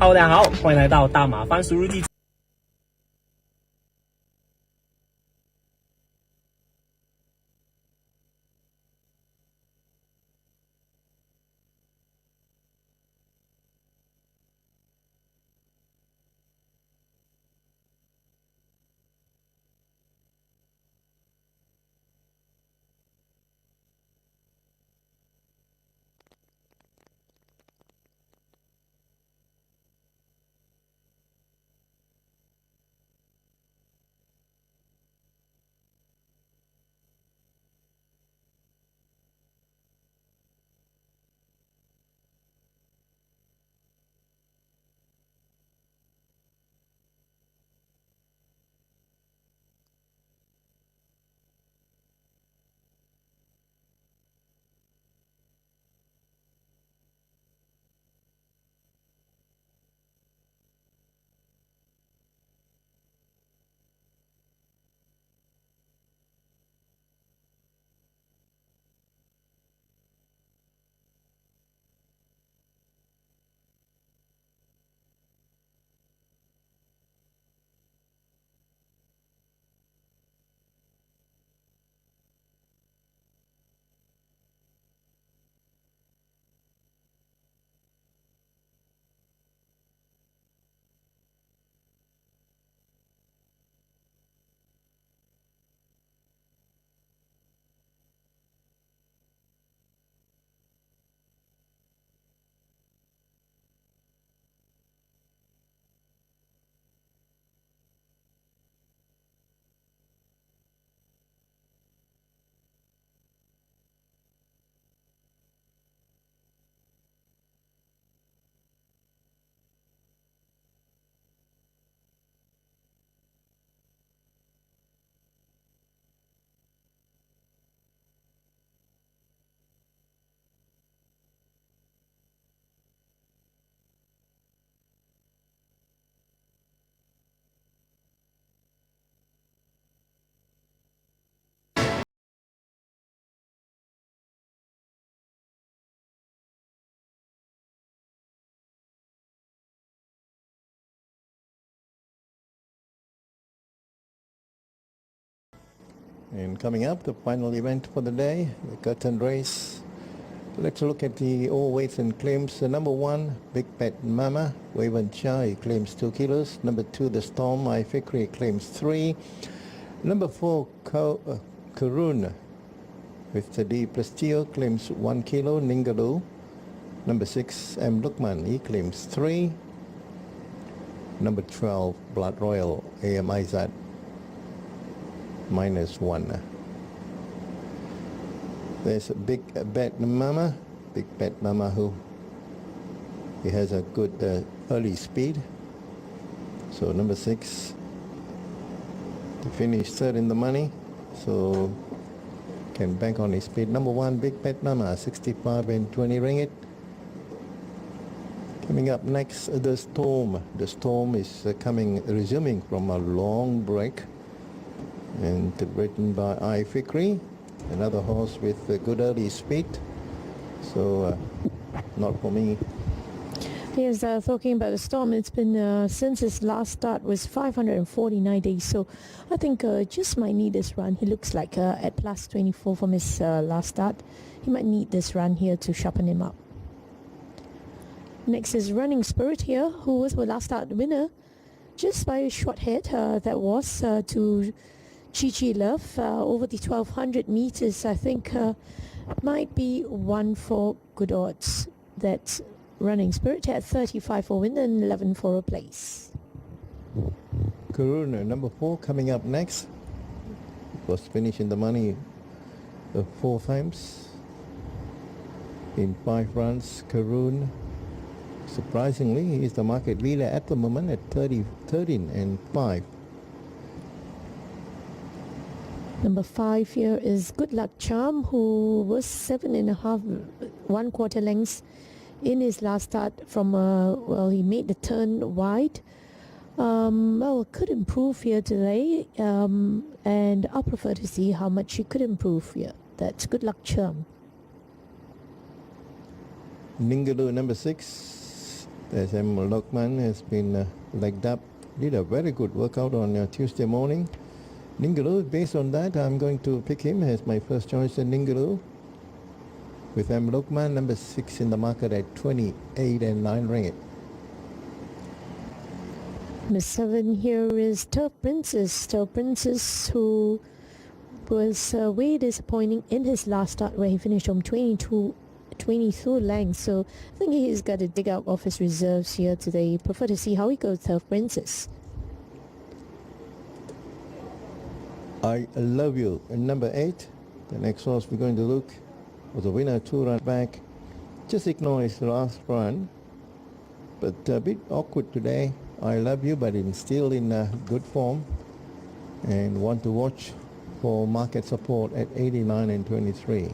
Hello，大家好，欢迎来到大马番薯日记。And coming up, the final event for the day, the curtain race. Let's look at the all weights and claims. Number 1, Big Pet Mama, Waven Chai claims 2 kilos. Number 2, The Storm, I Fikri claims 3. Number 4, Karun with the D plus Tio claims 1 kilo. Ningaloo. Number 6, M. Lukman, he claims 3. Number 12, Blood Royal, AM Izat, -1. There's a Big Bet Mama, who he has a good early speed. So number 6 to finish third in the money, so can bank on his speed. Number 1, Big Bet Mama, 65 and 20 ringgit. Coming up next, The Storm. The Storm is resuming from a long break, and written by I Fikri, another horse with a good early speed, so not for me. Yes, talking about The Storm, it's been since his last start was 549 days, so I think just might need this run. He looks like at plus 24 from his last start. He might need this run here to sharpen him up. Next is Running Spirit here, who was the last start winner just by a short head. That was to Chi Love over the 1200 meters. I think might be one for good odds. That's Running Spirit at 35 for win and 11 for a place. Karuna, number 4, coming up next. Was finishing the money 4 times in 5 runs. Karun, surprisingly, he is the market leader at the moment at 13 and 5. Number 5 here is Good Luck Charm, who was 7.5 1/4 lengths in his last start from well, he made the turn wide. Well, could improve here today, and I'll prefer to see how much he could improve here. That's Good Luck Charm. Ningaloo, number 6. SM Lokman has been legged up. Did a very good workout on Tuesday morning. Ningaloo, based on that, I'm going to pick him as my first choice in Ningaloo. With M. Lokman, number 6 in the market at 28 and 9 ringgit. Number 7 here is Turf Princess. Turf Princess, who was way disappointing in his last start where he finished on 22 lengths. So I think he's got to dig out of his reserves here today. Prefer to see how he goes, Turf Princess. I Love You, and number 8. The next horse we're going to look was a winner 2 runs back. Just ignore his last run, but a bit awkward today. I Love You, but still in good form, and want to watch for market support at 89 and 23.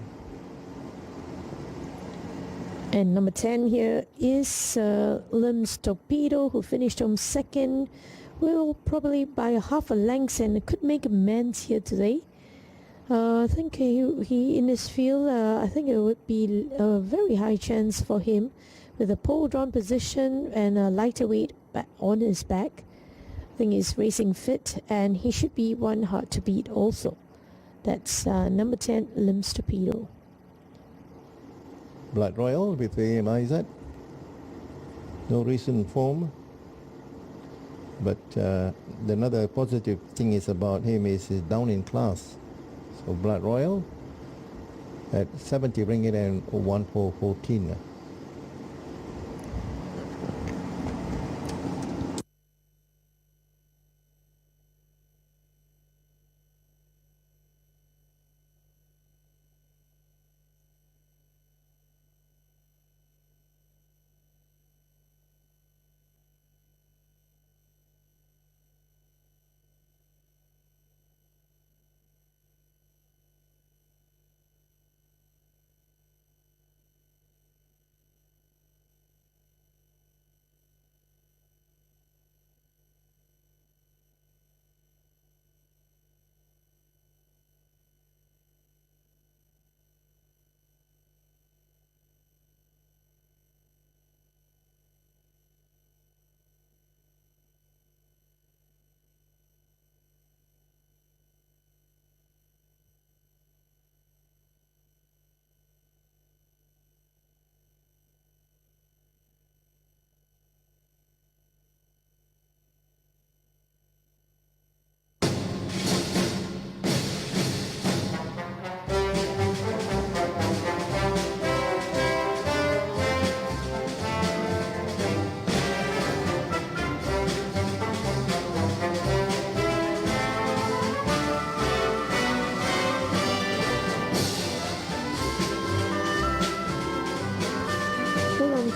And number 10 here is Lim's Torpedo, who finished on 2nd. Well, probably by half a length, and could make amends here today. I think he in this field, I think it would be a very high chance for him with a pole drawn position and a lighter weight on his back. I think he's racing fit, and he should be one hard to beat also. That's number 10, Lim's Torpedo. Blood Royal with the AMIZ. No recent form. But another positive thing is about him is he's down in class. So Blood Royal at 70 ringgit and 1414.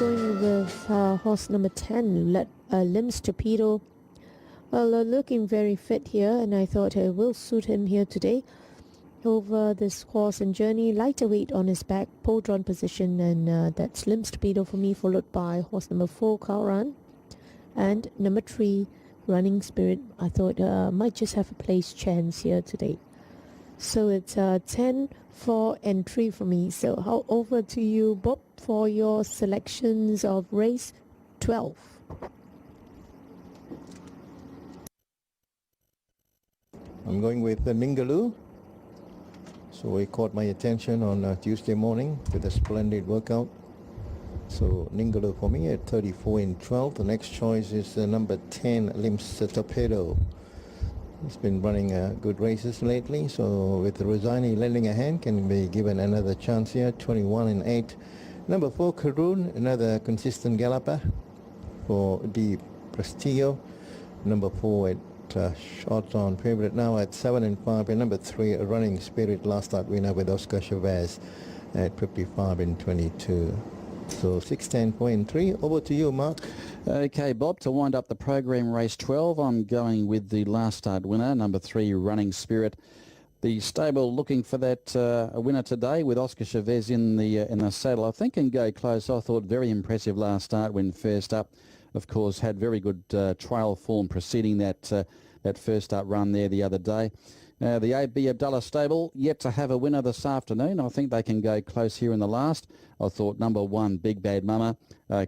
Going with horse number 10, Lim's Torpedo. Well, looking very fit here, and I thought it will suit him here today. Over this course and journey, lighter weight on his back, pole drawn position, and that's Lim's Torpedo for me, followed by horse number 4, Kauran, and number 3, Running Spirit. I thought might just have a place chance here today. So it's 10, 4 and 3 for me. So how over to you, Bob, for your selections of race 12. I'm going with Ningaloo. So it caught my attention on Tuesday morning with a splendid workout. So Ningaloo for me at 34 and 12. The next choice is number 10, Lim's Torpedo. He's been running good races lately, so with Rosani lending a hand, can be given another chance here. 21 and 8. Number 4, Karun, another consistent galloper for the Prestigio. Number 4 at odds on favourite now at 7 and 5. And number 3, a Running Spirit, last start winner with Oscar Chavez at 55 and 22. So 6, 10, 4 and 3. Over to you, Mark. Okay, Bob, to wind up the program, race 12, I'm going with the last start winner, number 3, Running Spirit. The stable looking for that a winner today with Oscar Chavez in the saddle. I think can go close. I thought very impressive last start when first up. Of course, had very good trail form preceding that first up run there the other day. The AB Abdullah stable yet to have a winner this afternoon. I think they can go close here in the last. I thought number 1, Big Bad Mama,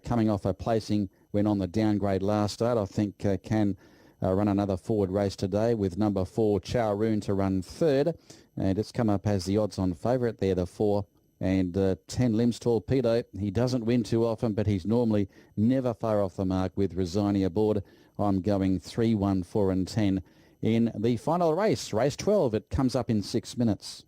coming off a placing when on the downgrade last start, I think can run another forward race today with number 4, Chow Roon, to run third. And it's come up as the odds-on favourite there, the 4. And 10, Limbs Torpedo. He doesn't win too often, but he's normally never far off the mark with Rosani aboard. I'm going 3, 1, 4 and 10 in the final race, race 12. It comes up in 6 minutes.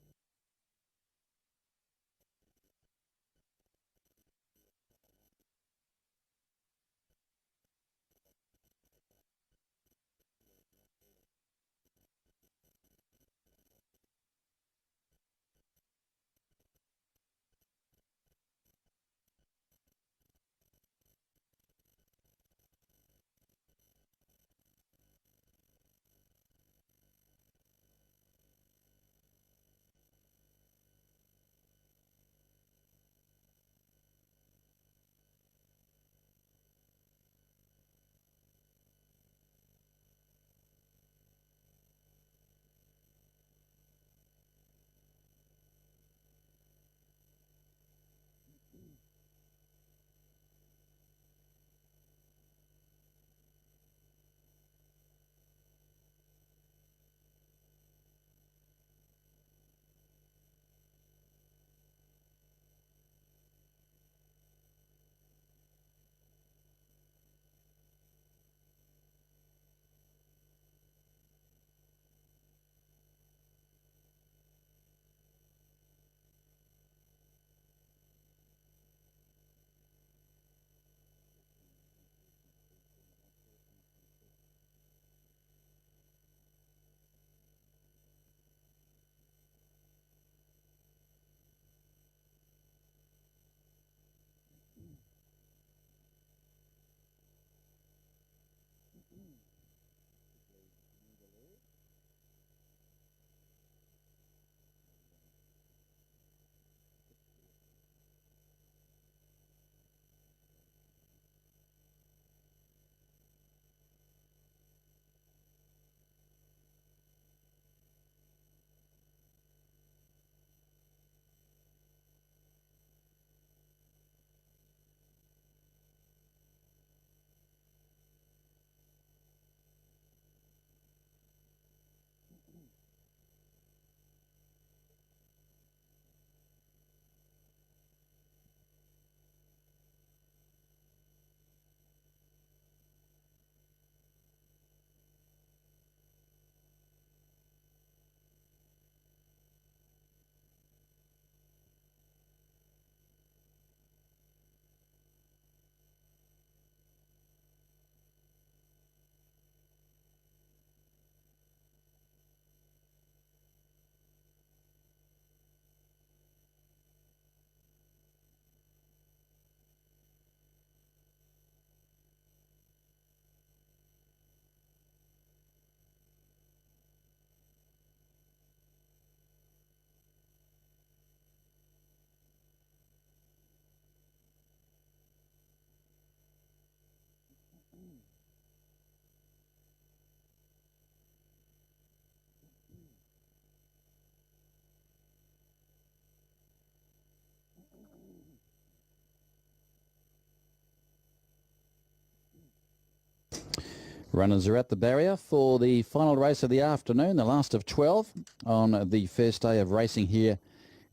Runners are at the barrier for the final race of the afternoon, the last of 12 on the first day of racing here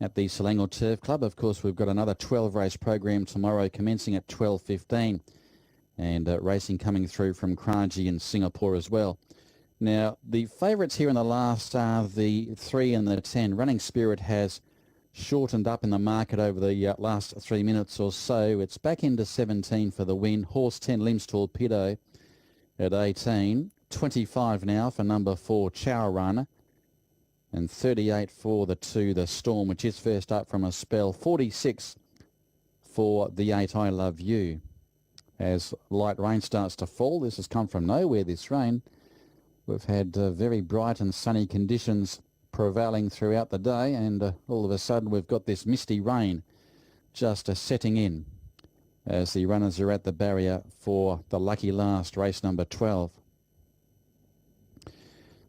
at the Selangor Turf Club. Of course, we've got another 12-race program tomorrow commencing at 12:15, and racing coming through from Kranji and Singapore as well. Now, the favourites here in the last are the 3 and the 10. Running Spirit has shortened up in the market over the last 3 minutes or so. It's back into 17 for the win. Horse 10, Limbs Torpedo at 18. 25 now for number 4, Chow Run. And 38 for the 2, the Storm, which is first up from a spell. 46 for the 8, I Love You. As light rain starts to fall, this has come from nowhere, this rain. We've had very bright and sunny conditions prevailing throughout the day, and all of a sudden we've got this misty rain just setting in as the runners are at the barrier for the lucky last, race number 12.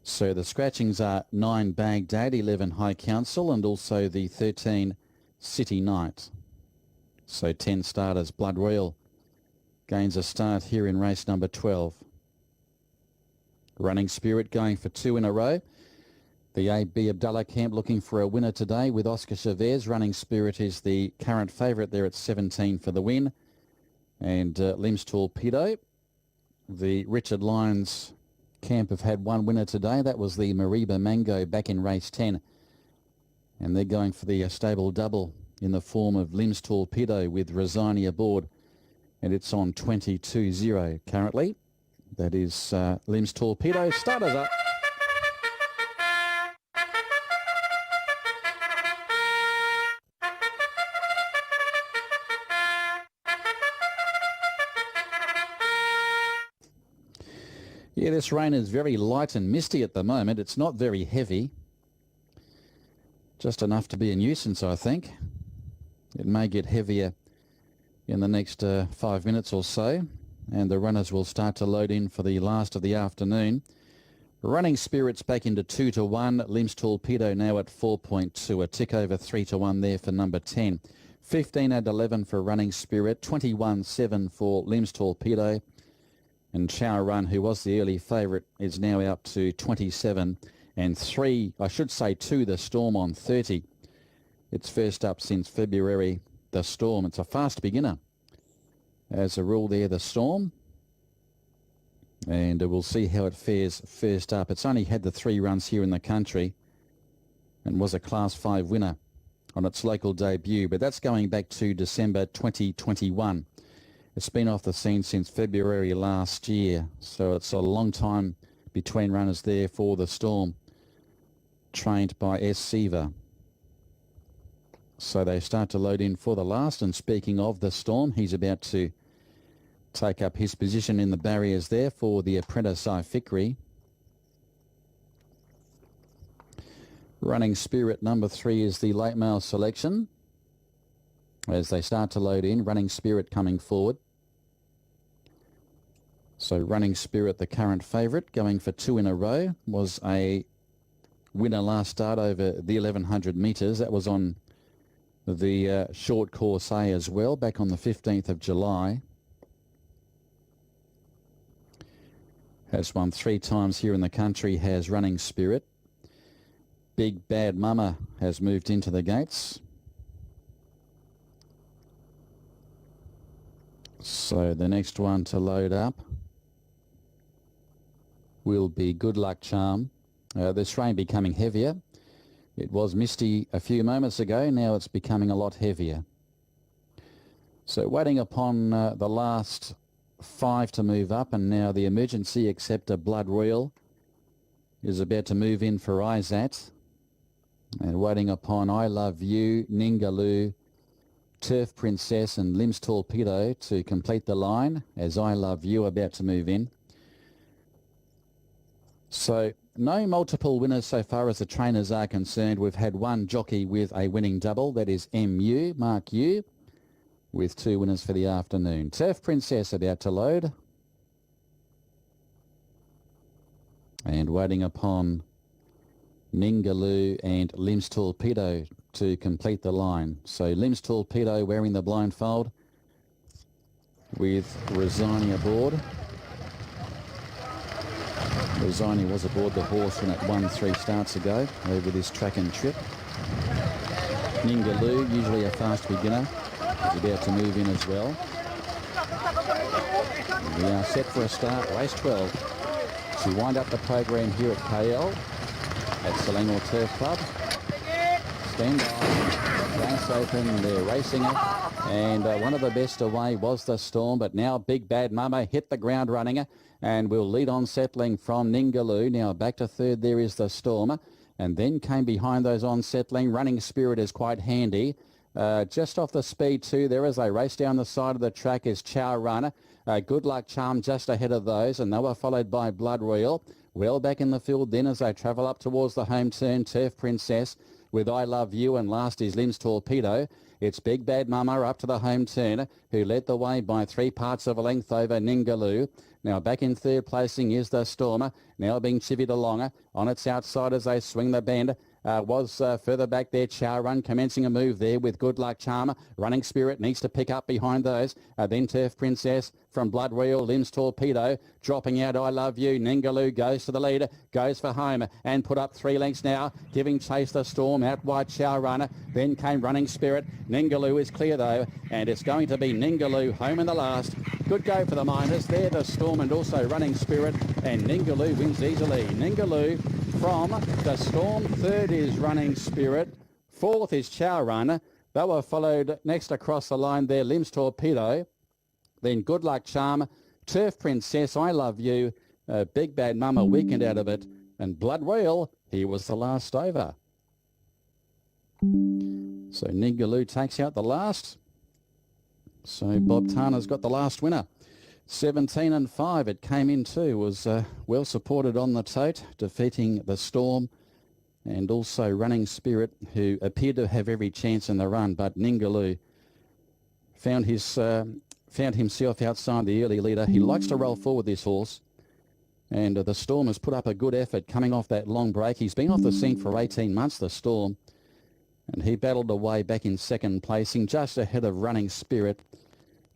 So the scratchings are 9 Baghdad, 11 High Council, and also the 13 City Knight. So 10 starters. Blood Royal gains a start here in race number 12. Running Spirit going for 2 in a row. The AB Abdullah camp looking for a winner today with Oscar Chavez. Running Spirit is the current favourite there at 17 for the win. And Limbs Torpedo. The Richard Lyons camp have had one winner today. That was the Mariba Mango back in race 10. And they're going for the stable double in the form of Limbs Torpedo with Rosani aboard. And it's on 22-0 currently. That is Limbs Torpedo. Starters up. Yeah, this rain is very light and misty at the moment. It's not very heavy. Just enough to be a nuisance, I think. It may get heavier in the next 5 minutes or so, and the runners will start to load in for the last of the afternoon. Running Spirits back into 2-1. Limbs Torpedo now at 4.2. A tick over 3-1 there for number 10. 15 at 11 for Running Spirit. 21-7 for Limbs Torpedo. And Chow Run, who was the early favourite, is now out to 27. And 3, I should say 2, the Storm on 30. It's first up since February, the Storm. It's a fast beginner. As a rule there, the Storm. And we'll see how it fares first up. It's only had the 3 runs here in the country and was a Class 5 winner on its local debut. But that's going back to December 2021. It's been off the scene since February last year. So it's a long time between runners there for the Storm. Trained by S. Seaver. So they start to load in for the last. And speaking of the Storm, he's about to take up his position in the barriers there for the apprentice Ifikri. Running Spirit number 3 is the late male selection. As they start to load in, Running Spirit coming forward. So Running Spirit, the current favourite, going for 2 in a row, was a winner last start over the 1100 metres. That was on the short course A as well, back on the 15th of July. Has won 3 times here in the country, has Running Spirit. Big Bad Mama has moved into the gates. So the next one to load up will be Good Luck Charm. This rain becoming heavier. It was misty a few moments ago. Now it's becoming a lot heavier. So waiting upon the last 5 to move up, and now the emergency acceptor Blood Royal is about to move in for Izat. And waiting upon I Love You, Ningaloo, Turf Princess and Limbs Torpedo to complete the line, as I Love You about to move in. So no multiple winners so far as the trainers are concerned. We've had one jockey with a winning double, that is MU, Mark U, with 2 winners for the afternoon. Turf Princess about to load. And waiting upon Ningaloo and Limbs Torpedo to complete the line. So Limbs Torpedo wearing the blindfold with Rosani aboard. Rosani was aboard the horse when it won 3 starts ago over this track and trip. Ningaloo, usually a fast beginner, is about to move in as well. We are set for a start, race 12. to wind up the program here at KL at Selangor Turf Club. Stand by, Grass Open, they're racing it, and one of the best away was the Storm, but now Big Bad Mama hit the ground running and will lead on settling from Ningaloo. Now back to third there is the Storm, and then came behind those on settling. Running Spirit is quite handy. Just off the speed too there as they race down the side of the track is Chow Runner. Good Luck Charm just ahead of those, and they were followed by Blood Royal. Well back in the field then as they travel up towards the home turn, Turf Princess with I Love You, and last is Lim's Torpedo. It's Big Bad Mama up to the home turn, who led the way by 3 parts of a length over Ningaloo. Now back in third placing is the Stormer, now being chivied along on its outside as they swing the bend. Was further back there, Chow Run commencing a move there with Good Luck Charmer. Running Spirit needs to pick up behind those. Then Turf Princess from Blood Royal, Lim's Torpedo. Dropping out I Love You. Ningaloo goes to the lead, goes for home and put up 3 lengths now. Giving chase the Storm, out wide Chow Runner. Then came Running Spirit. Ningaloo is clear though, and it's going to be Ningaloo home in the last. Good go for the Miners. There the Storm and also Running Spirit, and Ningaloo wins easily. Ningaloo from the Storm. Third is Running Spirit. Fourth is Chow Runner. They were followed next across the line there, Lim's Torpedo. Then Good Luck Charm, Turf Princess, I Love You, Big Bad Mama, Weekend Out of It, and Blood Royal, he was the last over. So Ningaloo takes out the last. So Bob Tanner's got the last winner. 17-5 it came in too, was well supported on the tote, defeating the Storm and also Running Spirit, who appeared to have every chance in the run, but Ningaloo found himself outside the early leader. He likes to roll forward, this horse, and the Storm has put up a good effort coming off that long break. He's been off the scene for 18 months, the Storm, and he battled away back in second placing, just ahead of Running Spirit.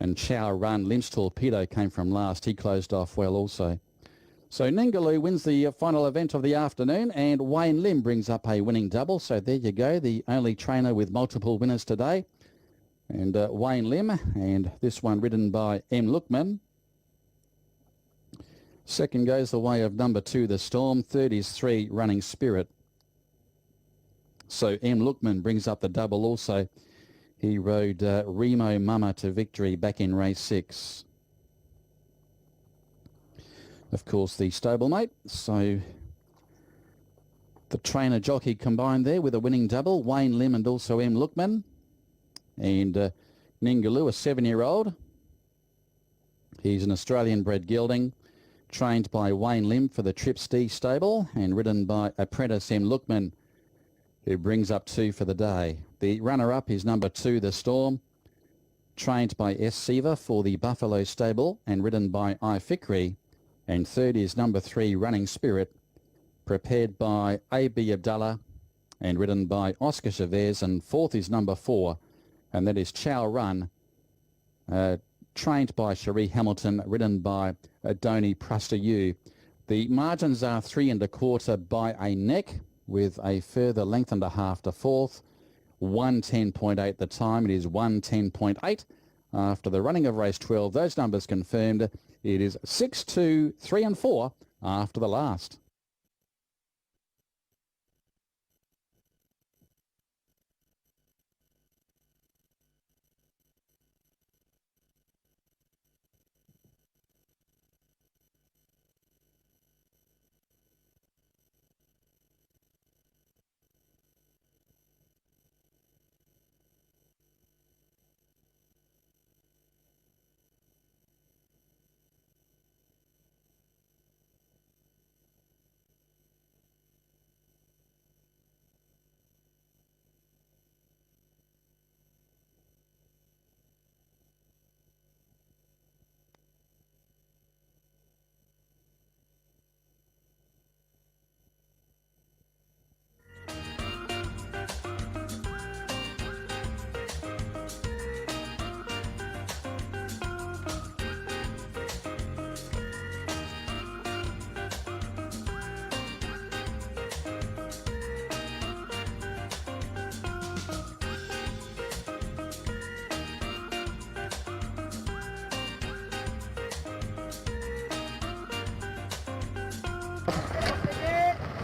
And Chow Run, Lim's Torpedo came from last. He closed off well also. So Ningaloo wins the final event of the afternoon, and Wayne Lim brings up a winning double. So there you go, the only trainer with multiple winners today. And Wayne Lim, and this one ridden by M. Lookman. Second goes the way of number 2, the Storm. Third is 3, Running Spirit. So M. Lookman brings up the double also. He rode Remo Mama to victory back in race 6. Of course, the stablemate. So the trainer jockey combined there with a winning double, Wayne Lim and also M. Lookman. And Ningaloo, a 7-year-old. He's an Australian-bred gelding, trained by Wayne Lim for the Trips D stable and ridden by apprentice M. Lookman, who brings up 2 for the day. The runner-up is number 2, the Storm, trained by S. Seaver for the Buffalo stable and ridden by I. Fikri. And third is number 3, Running Spirit, prepared by A.B. Abdallah and ridden by Oscar Chavez. And fourth is number 4, and that is Chow Run, trained by Cherie Hamilton, ridden by Adoni Prastayu. The margins are 3 1/4 by a neck, with a further length and a half to fourth. 1:10.8 the time. It is 1:10.8 after the running of race 12. Those numbers confirmed. It is 6, 2, 3 and 4 after the last.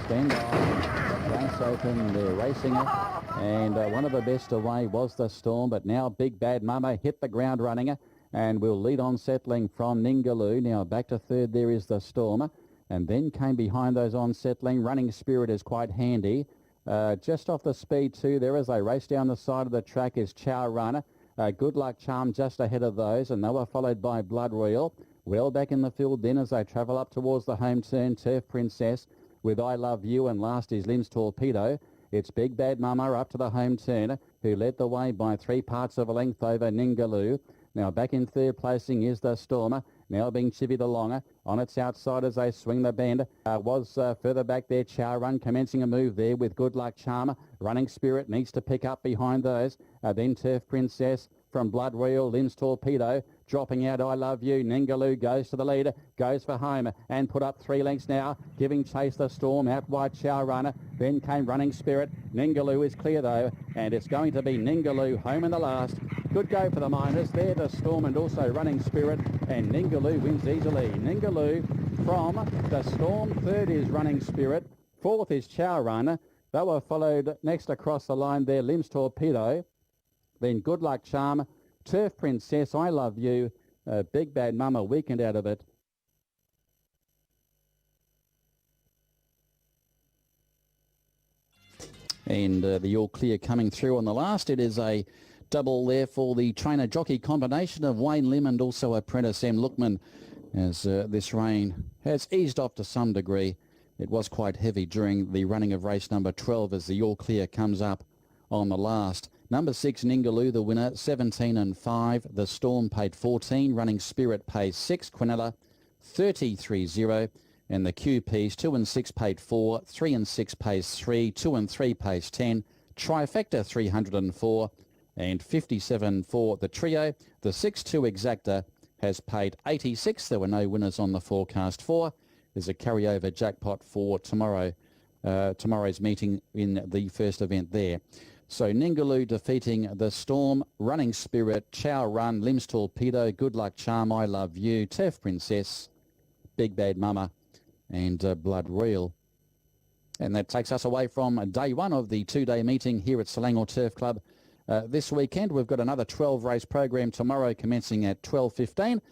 Stand by. Race open. They're racing it. And one of the best away was the Storm, but now Big Bad Mama hit the ground running and will lead on settling from Ningaloo. Now back to third there is the Storm, and then came behind those on settling. Running Spirit is quite handy. Just off the speed too there as they race down the side of the track is Chow Runner. Good Luck Charm just ahead of those, and they were followed by Blood Royal. Well back in the field then as they travel up towards the home turn, Turf Princess with I Love You, and last is Lim's Torpedo. It's Big Bad Mama up to the home turn, who led the way by 3 parts of a length over Ningaloo. Now back in third placing is the Stormer, now being chivied along on its outside as they swing the bend. Was further back there, Chow Run commencing a move there with Good Luck Charmer. Running Spirit needs to pick up behind those. Then Turf Princess from Blood Royal, Lim's Torpedo. Dropping out I Love You. Ningaloo goes to the lead, goes for home and put up 3 lengths now, giving chase the Storm. Out wide Chow Runner, then came Running Spirit. Ningaloo is clear though, and it's going to be Ningaloo home in the last. Good go for the Miners. There the Storm and also Running Spirit, and Ningaloo wins easily. Ningaloo from the Storm. Third is Running Spirit. Fourth is Chow Runner. They were followed next across the line there, Lim's Torpedo. Then Good Luck Charm, Turf Princess, I Love You, Big Bad Mama weekend out of it. And the All Clear coming through on the last. It is a double there for the trainer-jockey combination of Wayne Lim and also apprentice M. Lookman, as this rain has eased off to some degree. It was quite heavy during the running of race number 12 as the All Clear comes up on the last. Number 6, Ningaloo, the winner, 17 and 5. The Storm paid 14. Running Spirit pays 6. Quinella, 33.0. And the QPs, 2 and 6 paid 4. 3 and 6 pays 3. 2 and 3 pays 10. Trifecta, 304. And 57 for the trio. The 6-2 Exacta has paid 86. There were no winners on the forecast for. There's a carryover jackpot for tomorrow's meeting in the first event there. So Ningaloo defeating the Storm, Running Spirit, Chow Run, Lim's Torpedo, Good Luck Charm, I Love You, Turf Princess, Big Bad Mama and Blood Royal. And that takes us away from day one of the 2-day meeting here at Selangor Turf Club this weekend. We've got another 12-race program tomorrow commencing at 12:15.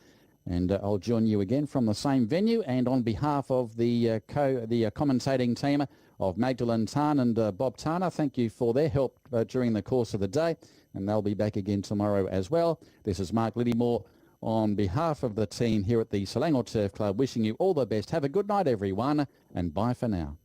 And I'll join you again from the same venue. And on behalf of the commentating team of Magdalene Tan and Bob Tana, thank you for their help during the course of the day. And they'll be back again tomorrow as well. This is Mark Littymore on behalf of the team here at the Selangor Turf Club, wishing you all the best. Have a good night, everyone, and bye for now.